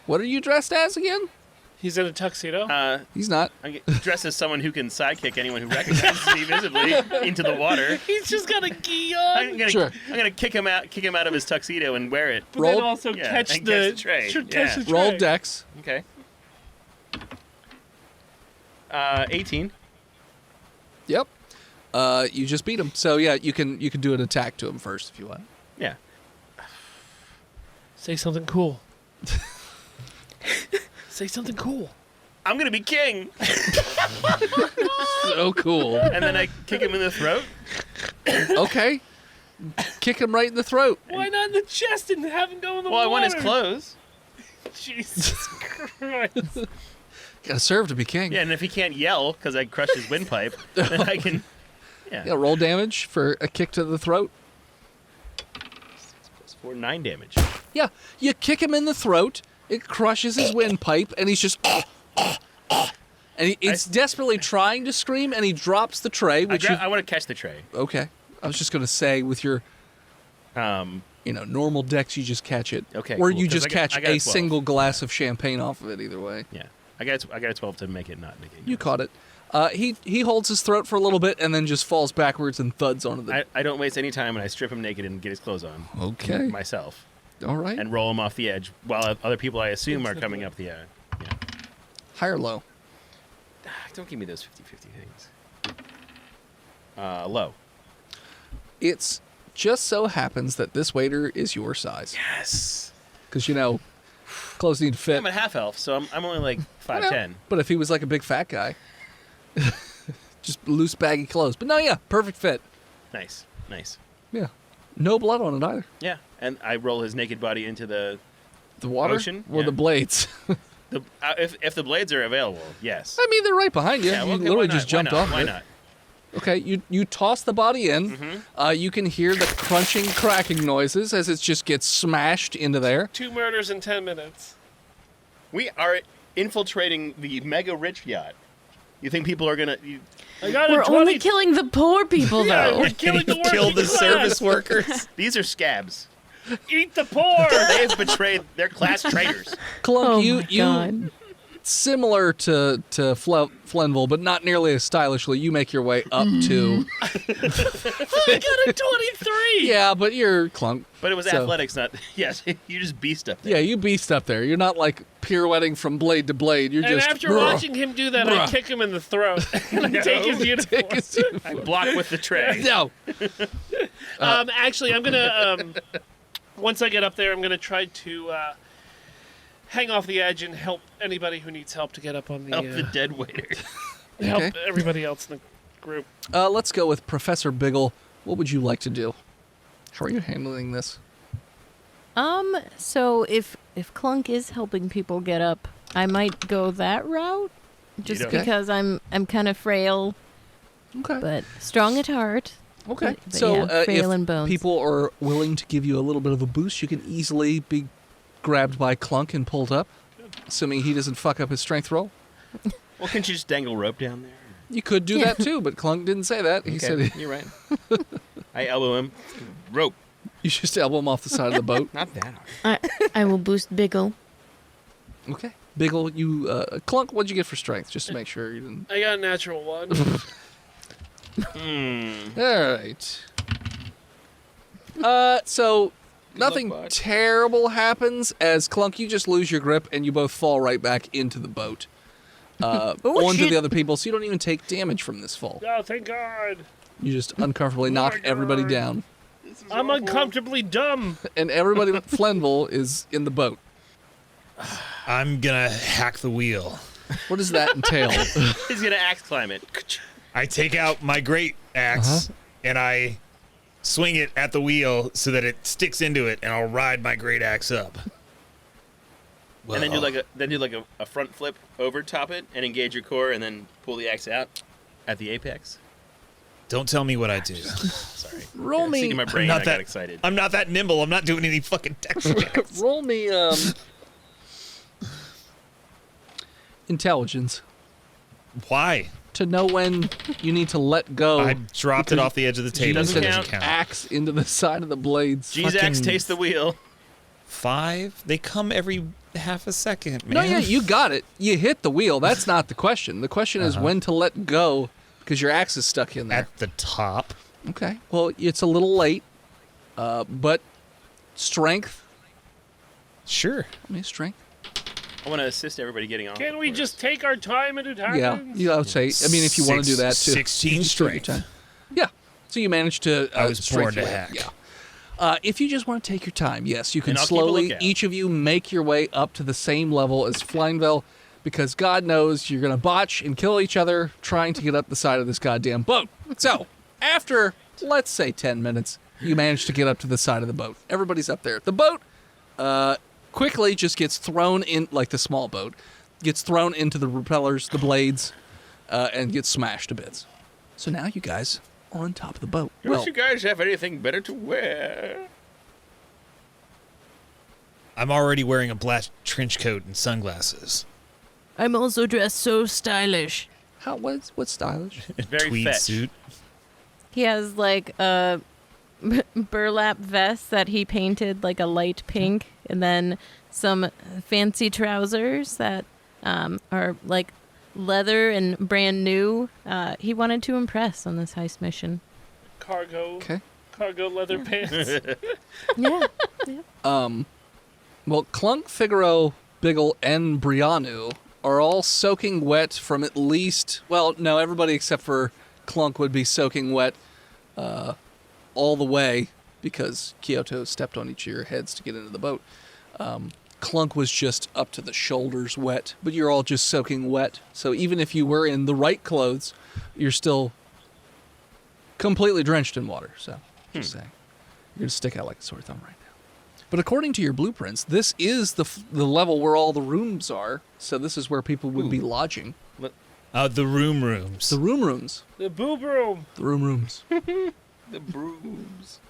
C: What are you dressed as again?
B: He's in a tuxedo.
C: He's not.
E: I'm dressed as someone who can sidekick anyone who recognizes me visibly into the water.
B: He's just got a gi on.
E: I'm gonna kick him out of his tuxedo and wear it.
B: But then also catch
E: and
B: the
E: tray.
B: catch the tray.
C: Roll dex.
E: Okay. 18.
C: Yep. You just beat him. So yeah, you can do an attack to him first if you want.
E: Yeah.
B: Say something cool. Say something cool.
E: I'm gonna be king.
C: So cool.
E: And then I kick him in the throat.
C: Okay. Kick him right in the throat.
B: Why not in the chest and have him go in the
E: Well,
B: water?
E: I want his clothes.
B: Jesus Christ.
C: Gotta serve to be king.
E: Yeah, and if he can't yell because I crushed his windpipe, then I can.
C: Yeah, roll damage for a kick to the throat.
E: 4, 9 damage.
C: Yeah, you kick him in the throat. It crushes his windpipe, and he's just. And he's desperately trying to scream, and he drops the tray. Which
E: I want to catch the tray.
C: Okay. I was just gonna say with your. Normal decks, you just catch it.
E: Okay,
C: Or
E: cool,
C: you
E: 'cause
C: just
E: I got
C: catch
E: a
C: a
E: 12.
C: single glass of champagne off of it. Either way.
E: Yeah, I got a 12 to make it not make it.
C: You caught it. He holds his throat for a little bit and then just falls backwards and thuds onto the.
E: I don't waste any time, and I strip him naked and get his clothes on.
C: Okay.
E: Myself.
C: All right.
E: And roll him off the edge while other people I assume are coming up the. Yeah.
C: High or low?
E: Don't give me those 50-50 things. Low.
C: It's just so happens that this waiter is your size.
E: Yes.
C: Because clothes need to fit.
E: I'm a half elf, so I'm only like
C: I know.
E: 5'10".
C: But if he was like a big fat guy, just loose baggy clothes. But no, yeah, perfect fit.
E: Nice.
C: Yeah, no blood on it either.
E: Yeah, and I roll his naked body into the
C: water
E: ocean?
C: or
E: Yeah.
C: the blades.
E: if the blades are available, yes.
C: I mean, they're right behind you.
E: Yeah, well,
C: You
E: okay,
C: literally
E: why
C: just
E: not?
C: jumped off.
E: Why
C: of it.
E: not?
C: Okay, you toss the body in. You can hear the crunching, cracking noises as it just gets smashed into there.
B: 2 murders in 10 minutes.
E: We are infiltrating the mega rich yacht. You think people are gonna?
B: I got
F: We're
B: a 20.
F: only killing the poor people,
B: Yeah,
F: though.
B: we're killing the working
D: Kill the
B: class.
D: service workers.
E: These are scabs.
B: Eat the poor.
E: They have betrayed their class traitors.
C: Clunk,
F: Oh
C: you
F: my God.
C: similar to Flenville, but not nearly as stylishly. You make your way up to.
E: I got a 23.
C: Yeah, but you're Clunk.
E: But it was
C: so-
E: athletics, not. Yes, you just beast up there.
C: Yeah, you beast up there. You're not like pirouetting from blade to blade. You're
B: And
C: just.
B: after watching him do that, I kick him in the throat and I take his uniform.
C: Take his uniform.
E: I block with the tray.
C: No.
B: Actually, I'm gonna once I get up there, I'm gonna try to hang off the edge and help anybody who needs help to get up on the
E: Help the dead waiter.
B: help
C: Okay.
B: everybody else in the group.
C: Let's go with Professor Biggle. What would you like to do? How are you handling this?
G: So if Clunk is helping people get up, I might go that route, just
E: Okay.
G: because I'm kind of frail,
C: Okay.
G: but strong at heart.
C: Okay.
G: But
C: So
G: yeah, frail in
C: if
G: bones.
C: people are willing to give you a little bit of a boost, you can easily be grabbed by Clunk and pulled up, assuming he doesn't fuck up his strength roll.
E: Well, can't you just dangle rope down there?
C: You could do that too, but Clunk didn't say that. He said
E: You're right. I elbow him. Rope.
C: you just elbow him off the side of the boat.
E: Not that hard.
F: I will boost Biggle.
C: Okay. Biggle, you Clunk, what'd you get for strength? Just to make sure you didn't.
B: I got a natural one.
C: All right. So nothing
E: luck, bud.
C: terrible happens as Clunk, you just lose your grip and you both fall right back into the boat. Onto
G: shit.
C: the other people, so you don't even take damage from this fall.
B: Oh, thank God.
C: You just uncomfortably knock
B: my
C: everybody
B: God.
C: down.
B: I'm uncomfortably dumb.
C: And everybody but Flenville is in the boat.
D: I'm gonna hack the wheel.
C: What does that entail?
E: He's gonna axe climb it.
D: I take out my great axe and I swing it at the wheel so that it sticks into it, and I'll ride my great axe up.
E: And then do like a front flip over top it and engage your core and then pull the axe out at the apex.
D: Don't tell me what I do.
E: Sorry.
C: Roll me.
E: Seeing in my brain,
D: not
E: I
D: that
E: got excited.
D: I'm not that nimble. I'm not doing any fucking dex checks.
C: Roll me intelligence
D: Why?
C: to know when you need to let go.
D: I dropped it off the edge of the table.
C: G's
D: So it
E: doesn't
D: doesn't count.
C: axe into the side of the blades.
E: G's axe
D: fucking-
E: taste the wheel.
D: 5? They come every half a second, man.
C: No, yeah, you got it. You hit the wheel. That's not the question. The question is when to let go because your axe is stuck in there.
D: At the top.
C: Okay. Well, it's a little late, but strength.
D: Sure.
C: I mean, strength.
E: I want to assist everybody getting off.
B: Can't we just take our time and it
C: Yeah,
B: happens?
C: I would say. I mean, if you want to do that too.
D: 16
C: you just take your
D: strength.
C: time. Yeah. So you managed to.
D: I was born
C: strength
D: to
C: your way.
D: hack.
C: Yeah. If you just want to take your time, yes, you can
E: And I'll keep a
C: slowly,
E: lookout.
C: each of you, make your way up to the same level as Flynville, because God knows you're going to botch and kill each other trying to get up the side of this goddamn boat. So, after, let's say 10 minutes, you manage to get up to the side of the boat. Everybody's up there. The boat quickly just gets thrown in, like the small boat, gets thrown into the propellers, the blades, and gets smashed to bits. So now you guys are on top of the boat.
E: Don't you guys have anything better to wear?
D: I'm already wearing a black trench coat and sunglasses.
F: I'm also dressed so stylish.
C: what's stylish?
E: Very
D: Tweed
E: fetch.
D: suit.
G: He has like a burlap vest that he painted like a light pink, and then some fancy trousers that are like leather and brand new. He wanted to impress on this heist mission.
B: Cargo
C: Okay.
B: leather pants.
G: Yeah.
C: Well, Clunk, Figaro, Biggle, and Brianu are all soaking wet from at least... Well, no, everybody except for Clunk would be soaking wet all the way because Kyoto stepped on each of your heads to get into the boat. Clunk was just up to the shoulders wet, but you're all just soaking wet. So even if you were in the right clothes, you're still completely drenched in water. So, just saying. You're going to stick out like a sore thumb right now. But according to your blueprints, this is the level where all the rooms are. So this is where people would be lodging.
D: The rooms.
C: The rooms.
B: The boob room.
C: The rooms.
E: The brooms.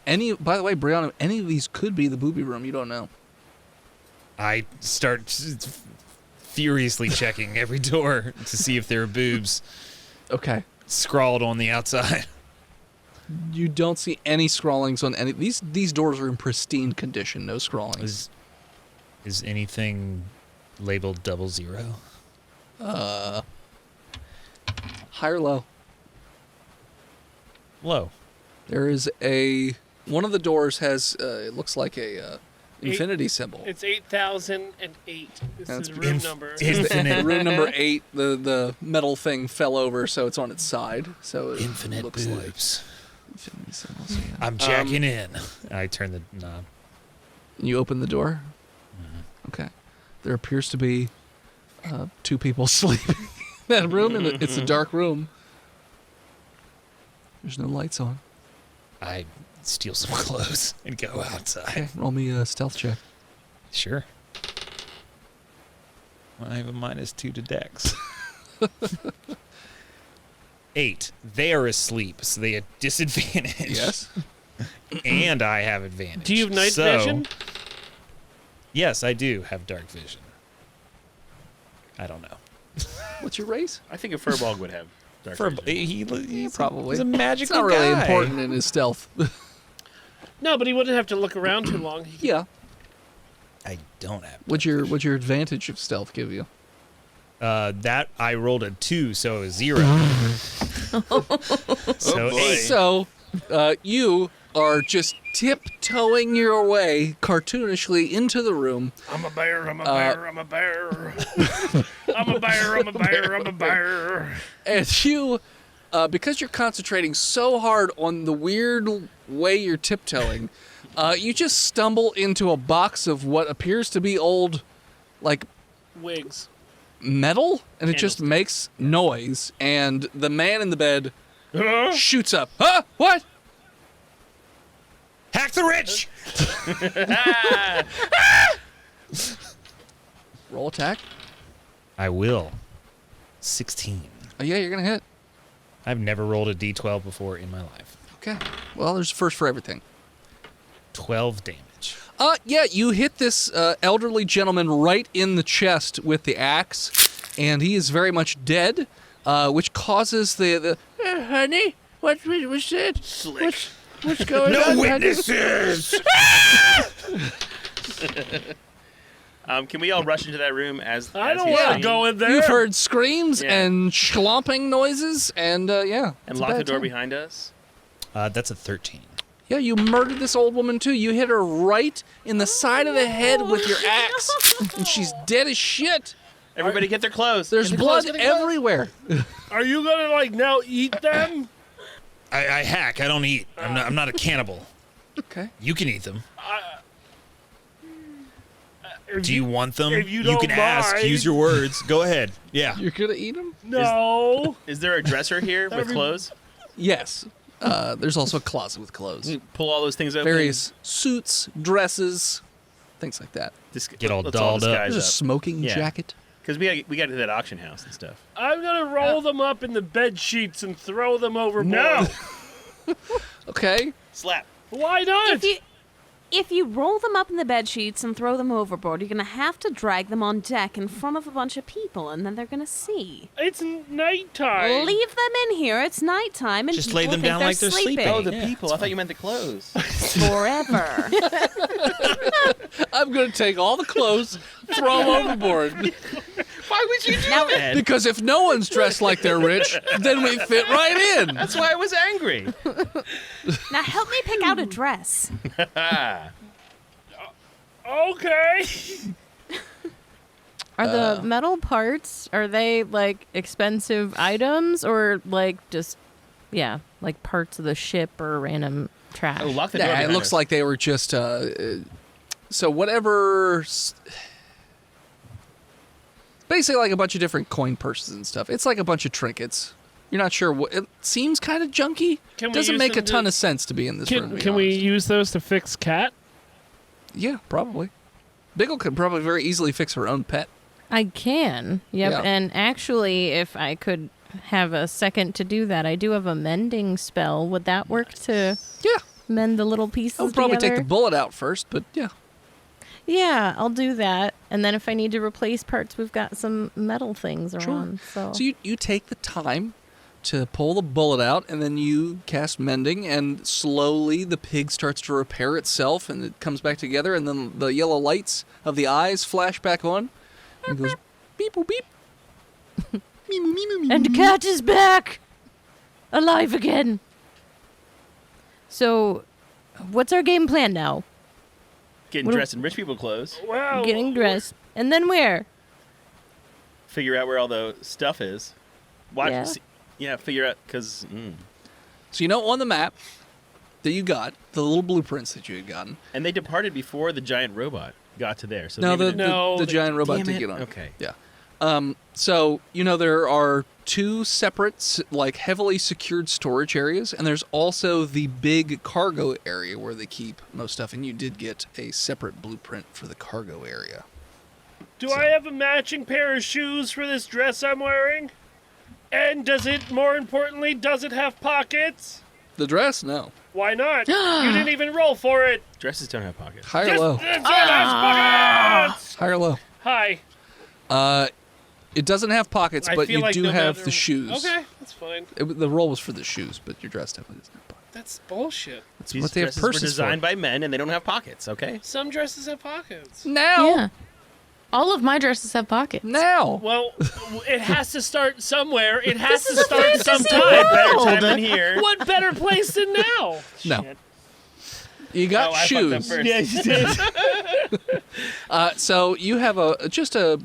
C: By the way, Brianna, any of these could be the booby room. You don't know.
D: I start furiously checking every door to see if there are boobs
C: Okay.
D: scrawled on the outside.
C: You don't see any scrawlings on any. These doors are in pristine condition. No scrawlings.
D: Is anything labeled 00.
C: High or low?
D: Low.
C: There is one of the doors has, it looks like a infinity symbol.
B: It's 8008. This
C: That's
B: is room number.
D: Infinite.
C: Room number 8, the metal thing fell over, so it's on its side. So it
D: Infinite
C: looks
D: boobs.
C: like infinity symbols. Yeah.
D: I'm jacking in. I turn the knob.
C: You open the door? Okay. There appears to be 2 people sleeping in that room, and it's a dark room. There's no lights on.
D: I steal some clothes and go outside.
C: Okay, roll me a stealth check.
D: Sure. I have a -2 to dex. 8. They are asleep, so they have disadvantage.
C: Yes.
D: And I have advantage.
B: Do you have night
D: So-
B: vision?
D: Yes, I do have dark vision. I don't know.
C: What's your race?
E: I think a Furbolg would have dark vision.
D: He's
C: Probably.
D: He's a magical
C: It's not really
D: guy.
C: important in his stealth.
B: No, but he wouldn't have to look around too long. He could-
C: Yeah.
D: I don't have.
C: What's your advantage of stealth give you?
D: That I rolled a 2, so it was 0. So
E: boy.
D: 8.
C: So, you are just tiptoeing your way cartoonishly into the room.
B: I'm a bear, I'm a bear, I'm a bear. I'm a bear, I'm a bear, I'm a bear.
C: And you, because you're concentrating so hard on the weird way you're tiptoeing, you just stumble into a box of what appears to be old, like,
B: Wigs.
C: metal, and it just
B: Candlestick.
C: makes noise, and the man in the bed shoots up. Huh? What?
D: Hack the rich.
C: Roll attack.
D: I will. 16.
C: Oh, yeah, you're going to hit.
D: I've never rolled a d12 before in my life.
C: Okay. Well, there's a first for everything.
D: 12 damage.
C: Yeah, you hit this elderly gentleman right in the chest with the axe, and he is very much dead, which causes the honey, what was it?
E: Slick.
C: What's going on?
D: No
C: honey?"
D: witnesses.
E: Can we all rush into that room as
B: I
E: as
B: don't
E: he's
B: want to
E: saying?
B: go in there.
C: You've heard screams
E: Yeah.
C: and schlomping noises, and yeah.
E: And
C: it's a
E: lock the
C: bad
E: door
C: time.
E: behind us?
D: That's a 13.
C: Yeah, you murdered this old woman too. You hit her right in the side of the head with your axe, and she's dead as shit.
E: Everybody get their clothes.
C: There's
E: Get their
C: blood
E: clothes, get their clothes.
C: everywhere.
B: Are you gonna like now eat them?
D: I hack. I don't eat. I'm not a cannibal.
C: Okay.
D: You can eat them.
B: If
D: Do you want them?
B: if you
D: can
B: don't
D: ask.
B: mind.
D: Use your words. Go ahead. Yeah.
C: You're gonna eat them?
B: No.
E: Is there a dresser here with clothes?
C: Yes. There's also a closet with clothes.
E: You pull all those things open.
C: Various suits, dresses, things like that.
D: Get all
E: let's
D: dolled up.
E: disguise
C: There's a smoking
E: Yeah.
C: jacket.
E: Because we got to that auction house and stuff.
B: I'm gonna roll them up in the bed sheets and throw them overboard.
H: No.
C: Okay.
E: Slap.
B: Why not?
A: If you roll them up in the bed sheets and throw them overboard, you're gonna have to drag them on deck in front of a bunch of people, and then they're gonna see.
B: It's nighttime.
A: Leave them in here. It's nighttime, and
D: Just
A: people
D: lay them
A: think
D: down
A: they're
D: like they're sleeping.
E: Oh, the
D: Yeah,
E: people. I thought you meant the clothes.
A: forever.
C: I'm gonna take all the clothes, throw them overboard.
E: Why would you do
A: Now-
E: that?
C: Because if no one's dressed like they're rich, then we fit right in.
E: That's why I was angry.
A: Now help me pick out a dress.
B: Okay.
G: Are the metal parts, are they like expensive items or like just, yeah, like parts of the ship or random trash?
E: Oh, lock the door
C: Yeah, it
E: behind
C: looks
E: us.
C: like they were just so whatever. Basically, like a bunch of different coin purses and stuff. It's like a bunch of trinkets. You're not sure what. It seems kind of junky.
B: Can we
C: Doesn't
B: use
C: make a
B: them to-
C: ton of sense to be in this room. to be
B: Can we
C: honest.
B: use those to fix Cat?
C: Yeah, probably. Biggle could probably very easily fix her own pet.
G: I can. Yep.
C: Yeah.
G: And actually, if I could have a second to do that, I do have a mending spell. Would that work to
C: Yeah,
G: mend the little pieces
C: I'll probably
G: together?
C: take the bullet out first, but yeah.
G: Yeah, I'll do that. And then if I need to replace parts, we've got some metal things around. So
C: You take the time to pull the bullet out, and then you cast mending, and slowly the pig starts to repair itself, and it comes back together, and then the yellow lights of the eyes flash back on, He goes, beep, boop, beep.
G: And Cat is back! Alive again! So, what's our game plan now?
E: Getting
G: What do-
E: dressed in rich people clothes.
B: Wow.
G: Getting dressed. And then where?
E: Figure out where all the stuff is. Watch.
G: Yeah.
E: Yeah, figure out, because...
C: So on the map that you got, the little blueprints that you had gotten.
E: And they departed before the giant robot got to there. So
C: No,
E: maybe
C: the giant robot
E: damn
C: did
E: it.
C: get on.
E: Okay.
C: Yeah. So, there are two separate, heavily secured storage areas, and there's also the big cargo area where they keep most stuff, and you did get a separate blueprint for the cargo area.
B: Do I have a matching pair of shoes for this dress I'm wearing? And more importantly, does it have pockets?
C: The dress? No.
B: Why not? You didn't even roll for it.
E: Dresses don't have pockets.
C: High or low?
B: It has pockets!
C: High or low?
B: Hi.
C: It doesn't have pockets,
B: I
C: but
B: feel
C: you
B: like
C: do
B: no
C: have
B: matter-
C: the shoes.
B: Okay, that's fine.
C: The roll was for the shoes, but your dress definitely doesn't have pockets.
B: That's bullshit.
C: That's
E: These
C: what they have
E: dresses were
C: purses
E: designed
C: for.
E: by men, and they don't have pockets, okay?
B: Some dresses have pockets.
C: Now!
F: Yeah. All of my dresses have pockets.
C: Now!
B: Well, it has to start somewhere. It has to start
E: What
B: sometime.
E: better time than here?
B: What better place than now?
C: No.
B: Shit.
C: You got
E: I fucked up
C: shoes.
E: first.
B: Yeah, you did.
C: So you have just a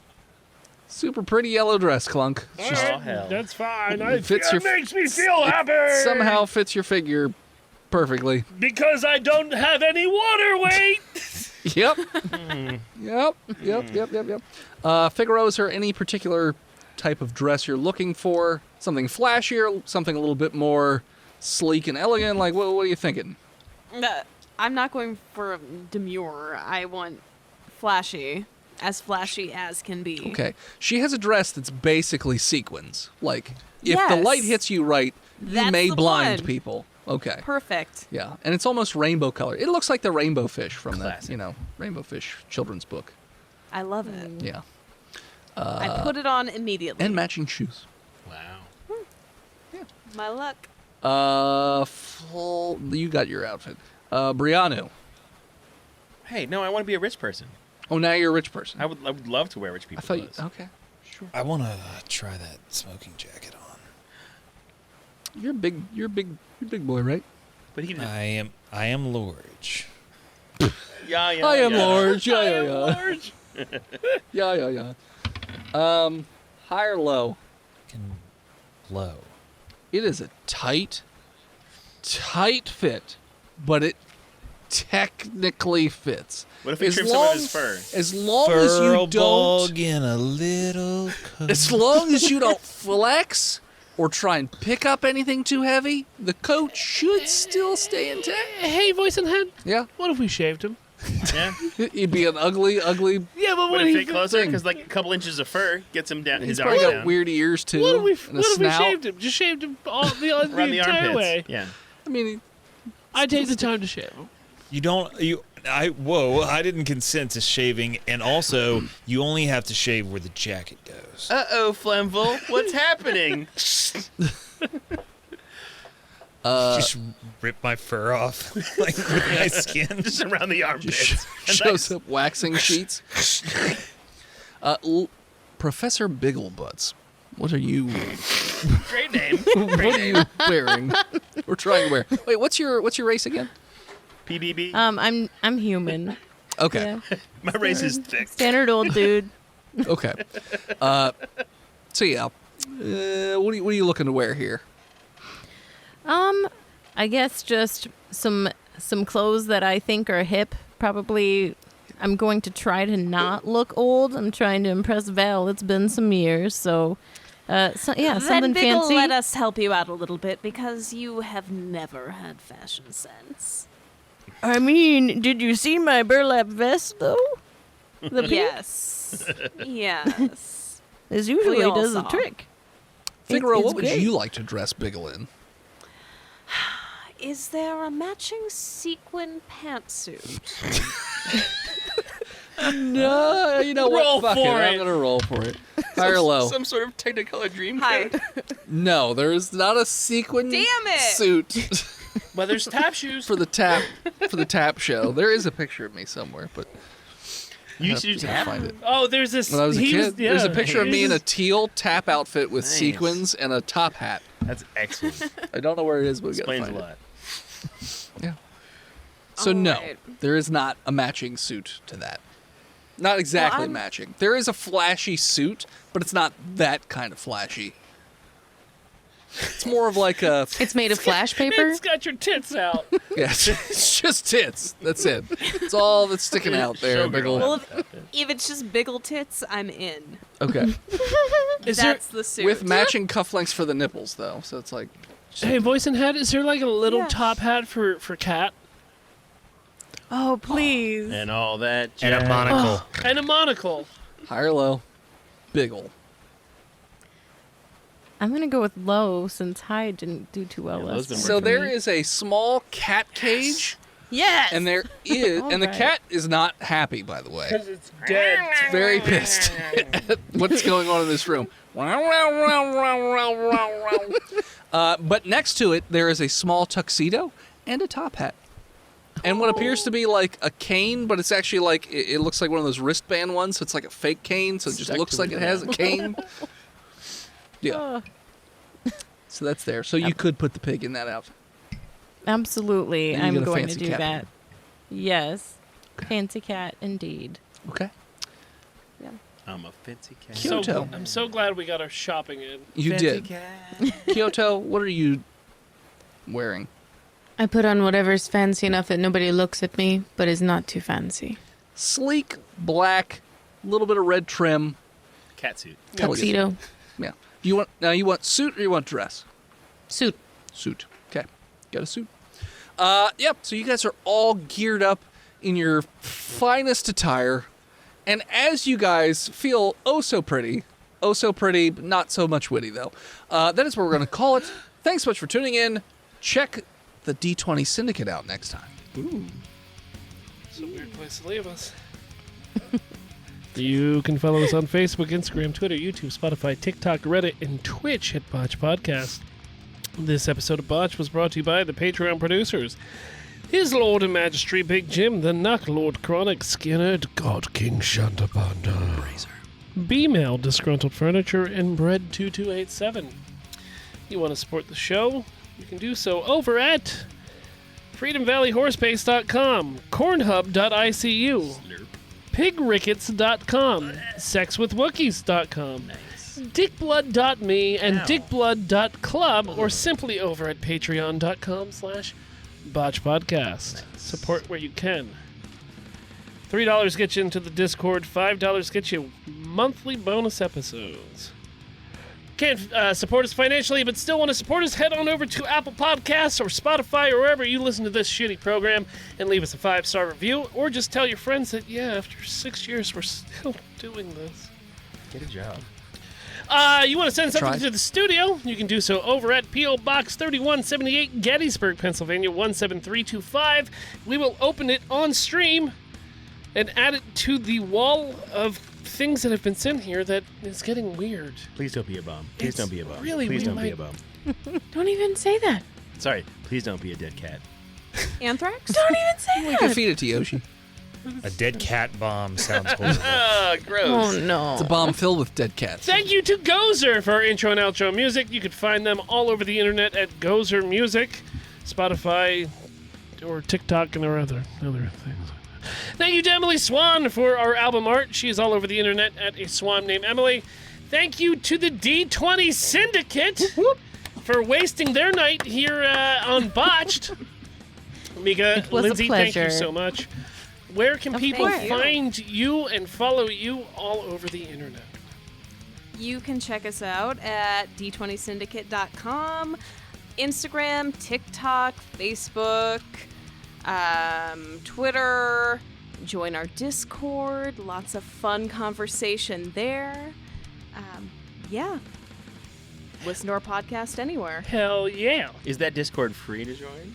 C: super pretty yellow dress, Clunk.
E: Oh, hell.
B: That's fine.
C: It fits
B: It
C: your-
B: makes me feel happy.
C: Somehow fits your figure perfectly.
B: Because I don't have any water weight.
C: Yep. Yep. Figaro, is there any particular type of dress you're looking for? Something flashier, something a little bit more sleek and elegant? Like, what are you thinking?
A: I'm not going for demure. I want flashy as can be.
C: Okay. She has a dress that's basically sequins. Like, if the
A: Yes.
C: light hits you right, you
A: That's
C: may
A: the
C: blind
A: one.
C: people. Okay.
A: Perfect.
C: Yeah. And it's almost rainbow color. It looks like the rainbow fish from
E: Classic.
C: the, Rainbow Fish children's book.
A: I love it.
C: Yeah.
A: I put it on immediately.
C: And matching shoes.
E: Wow.
A: My luck.
C: You got your outfit. Brianna.
E: Hey, no, I want to be a rich person.
C: Oh, now you're a rich person.
E: I would love to wear rich
C: I
E: people
C: thought you,
E: clothes.
C: okay. Sure.
D: I want to try that smoking jacket on.
C: You're a big boy, right?
E: But he didn't.
D: I am Lorge.
E: Yeah.
C: I am Lord. Yeah.
B: Large.
C: Yeah. High or low?
D: Low.
C: It is a tight fit, but it technically fits.
E: What if he trims some of his fur?
C: As long as you don't,
D: bug in a little coat.
C: as long as you don't flex or try and pick up anything too heavy, the coat should still stay intact.
B: Hey, voice and head.
C: Yeah,
B: What if we shaved him?
E: Yeah.
C: he'd be an ugly.
B: Yeah, but
E: Would
B: what
E: it
B: if
E: fit closer? Because like a couple inches of fur gets him down.
C: He's
E: His
C: probably
E: arms
C: got
E: down.
C: weird ears too.
B: What if we
C: and a snout.
B: shaved him? Just shaved him all the
E: Around the
B: entire
E: armpits.
B: way.
E: Yeah.
C: I mean,
B: I take the time to shave him.
D: I didn't consent to shaving, and also you only have to shave where the jacket goes.
E: Uh-oh, Flemville. What's happening?
D: Just rip my fur off like with my skin.
E: Just around the armpits.
C: shows up waxing sheets. Professor Bigglebutts, what are you?
E: Great name.
C: What are you wearing? We're trying to wear. Wait, what's your race again?
E: PBB.
G: I'm human.
C: Okay,
G: Yeah.
E: My race is thick.
G: Standard old dude.
C: okay. So yeah, what are you looking to wear here?
G: I guess just some clothes that I think are hip. Probably, I'm going to try to not look old. I'm trying to impress Val. It's been some years, so something
A: Then Biggle,
G: fancy.
A: let us help you out a little bit because you have never had fashion sense.
G: I mean, did you see my burlap vest though? The pink?
A: Yes. Yes.
G: This usually
A: We all
G: does the
A: saw.
G: trick.
C: Figaro,
G: It's
C: what would
G: great.
C: you like to dress Biggle in?
A: Is there a matching sequin pantsuit?
C: No, you know what?
B: Roll
C: Fuck it.
B: for
C: I'm
B: it.
C: gonna roll for it. High or low?
H: Some sort of Technicolor dream
A: Hi.
H: coat.
C: No, there is not a sequin
A: Damn it!
C: suit
B: But there's tap shoes.
C: for the tap show. There is a picture of me somewhere, but
E: You used to
C: Gotta
E: tap?
C: find it.
B: Oh, there's this.
C: When I was a kid, there's a picture of me in a
B: a.
C: teal tap outfit with
E: Nice.
C: sequins and a top hat.
E: That's excellent.
C: I don't know where it is, but we gotta
E: Explains a
C: find
E: lot.
C: it. Yeah. So no,
A: Alright.
C: there is not a matching suit to that. Not exactly
A: I'm-
C: matching. There is a flashy suit, but it's not that kind of flashy. It's more of like a
F: It's made of flash paper.
B: It's got your tits out.
C: yes, it's just tits. That's it. It's all that's sticking out there.
E: Showgirl.
C: Big ol'-
A: Well, if it's just biggle tits, I'm in.
C: Okay.
A: That's the suit.
C: With matching cufflinks for the nipples, though, so it's like
B: Hey, voice and head, is there like a little
A: Yeah.
B: top hat for Cat?
G: Oh, please.
E: And all that.
D: And a
E: jazz.
D: monocle.
B: And a monocle.
C: high or low, big ol'.
G: I'm going to go with low since high didn't do too well
E: Yeah, low's
G: last
E: been
G: time.
C: So
E: working.
C: there is a small cat cage,
G: Yes.
C: and there is, and the
G: Alright.
C: cat is not happy, by the way.
B: Because it's dead.
C: Very pissed at what's going on in this room. But next to it, there is a small tuxedo and a top hat. And what appears to be like a cane, but it's actually like, it looks like one of those wristband ones, so it's like a fake cane, so it just
E: Stuck
C: looks
E: to
C: like
E: it
C: it has a cane. Yeah. So that's there. So you could put the pig in that outfit.
G: Absolutely.
C: And you
G: I'm
C: get a
G: going to
C: fancy
G: do
C: cat.
G: that. Yes. Fancy cat, indeed.
C: Okay.
E: I'm a fancy cat.
B: So,
C: Kyoto.
B: I'm so glad we got our shopping in.
C: You
E: Fancy
C: did.
E: cat.
C: Kyoto, what are you wearing?
F: I put on whatever's fancy enough that nobody looks at me, but is not too fancy.
C: Sleek, black, little bit of red trim.
E: Cat suit.
F: Tuxedo.
C: Yeah. You want suit or you want dress?
F: Suit.
C: Suit. Okay. Got a suit. Yep. So you guys are all geared up in your finest attire. And as you guys feel oh so pretty, but not so much witty though, that is what we're going to call it. Thanks so much for tuning in. Check the D20 Syndicate out next time.
B: It's a weird place to leave us. You can follow us on Facebook, Instagram, Twitter, YouTube, Spotify, TikTok, Reddit, and Twitch at Botched Podcast. This episode of Botch was brought to you by the Patreon producers. His Lord and Majesty Big Jim, the Knock Lord Chronic Skinner, God King Shantapanda, B-Mail Disgruntled Furniture, and Bread 2287. You want to support the show? You can do so over at FreedomValleyHorseBase.com, CornHub.icu, PigRickets.com, SexWithWookies.com, DickBlood.me, and DickBlood.club, or simply over at Patreon.com/Botched Podcast. Support where you can. $3 gets you into the Discord. $5 gets you monthly bonus episodes. Can't support us financially, but still want to support us? Head on over to Apple Podcasts or Spotify or wherever you listen to this shitty program and leave us a 5-star review, or just tell your friends that, yeah, after 6 years, we're still doing this.
E: Get a job.
B: You want to send something
C: Try.
B: to the studio? You can do so over at P.O. Box 3178, Gettysburg, Pennsylvania, 17325. We will open it on stream and add it to the wall of things that have been sent here that is getting weird.
E: Please don't be a bum. Please
B: It's
E: don't be a bum.
B: really
E: Please
B: weird,
E: don't be a
B: Mike.
E: bum.
F: Don't even say that.
E: Sorry. Please don't be a dead cat.
A: Anthrax?
F: Don't even say
C: We can
F: that.
C: feed it to Yoshi.
D: A dead cat bomb sounds horrible.
B: Gross.
F: Oh no.
C: It's a bomb filled with dead cats.
B: Thank you to Gozer for our intro and outro music. You can find them all over the internet at Gozer Music, Spotify, or TikTok, and our other things. Thank you to Emily Swan for our album art. She is all over the internet at a swan named Emily. Thank you to the D20 Syndicate for wasting their night here on Botched. Mika,
G: was a
B: Lindsay, thank you
G: pleasure.
B: so much. Where can
G: Of
B: people
G: course.
B: find you and follow you all over the internet?
A: You can check us out at d20syndicate.com, Instagram, TikTok, Facebook, Twitter. Join our Discord. Lots of fun conversation there. Yeah. Listen to our podcast anywhere.
B: Hell yeah.
E: Is that Discord free to join?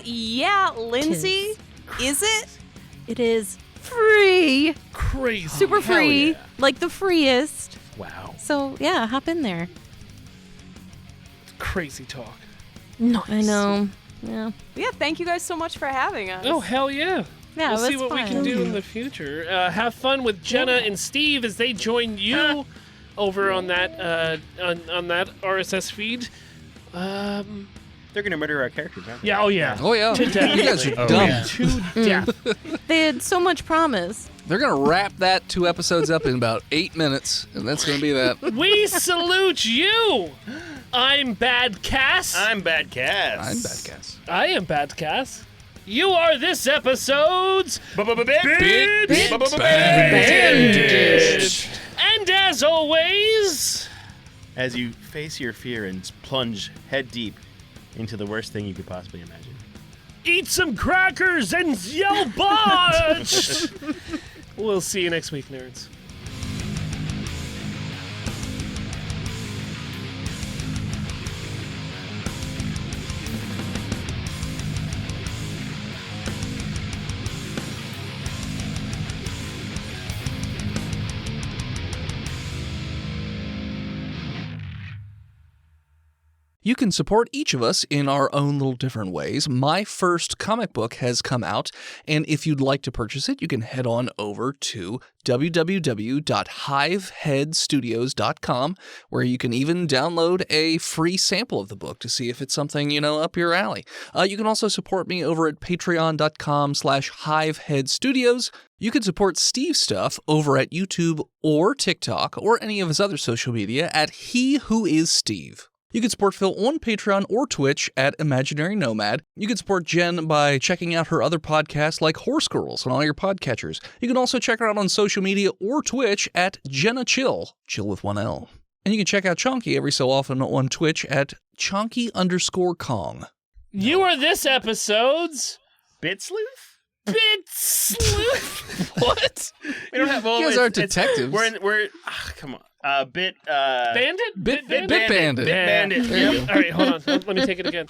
A: Yeah, Lindsay, is it?
G: It is free.
B: Crazy.
G: Super
E: hell
G: free.
E: yeah.
G: Like the freest.
E: Wow.
G: So, yeah, hop in there.
B: Crazy talk.
F: Nice.
G: I know. Yeah.
A: Yeah, thank you guys so much for having us.
B: Oh, hell yeah.
G: Yeah,
B: We'll
G: it
B: see
G: was
B: what we
G: fun.
B: can do in the future. Have fun with Jenna and Steve as they join you over on that on that RSS feed.
E: They're gonna murder our characters, aren't they?
B: Yeah, oh yeah.
C: Oh, yeah.
B: To death.
C: You guys are
D: Oh,
C: dumb.
D: yeah.
B: To death.
G: They had so much promise.
C: They're going to wrap that 2 episodes up in about 8 minutes, and that's going to be that.
B: We salute you. I'm Bad Cass.
E: I'm Bad Cass.
C: I'm bad guess.
B: I am Bad Cass. You are this episode's Bandit. And as always,
E: As you face your fear and plunge head deep into the worst thing you could possibly imagine.
B: eat some crackers and yell botched. We'll see you next week, nerds.
C: You can support each of us in our own little different ways. My first comic book has come out, and if you'd like to purchase it, you can head on over to www.hiveheadstudios.com, where you can even download a free sample of the book to see if it's something, up your alley. You can also support me over at patreon.com/hiveheadstudios. You can support Steve's stuff over at YouTube or TikTok or any of his other social media at He Who Is Steve. You can support Phil on Patreon or Twitch at Imaginary Nomad. You can support Jen by checking out her other podcasts like Horse Girls on all your podcatchers. You can also check her out on social media or Twitch at Jenna Chill with 1 L. And you can check out Chonky every so often on Twitch at Chonky_Kong.
B: You are this episode's
E: Bit Sleuth?
B: Bit Sleuth.
E: What? We don't have. Well,
C: You guys aren't detectives.
E: Come on. Bit.
B: Bandit?
C: Bit Bandit.
E: Bit Bandit.
B: All right, hold on. Let me take it again.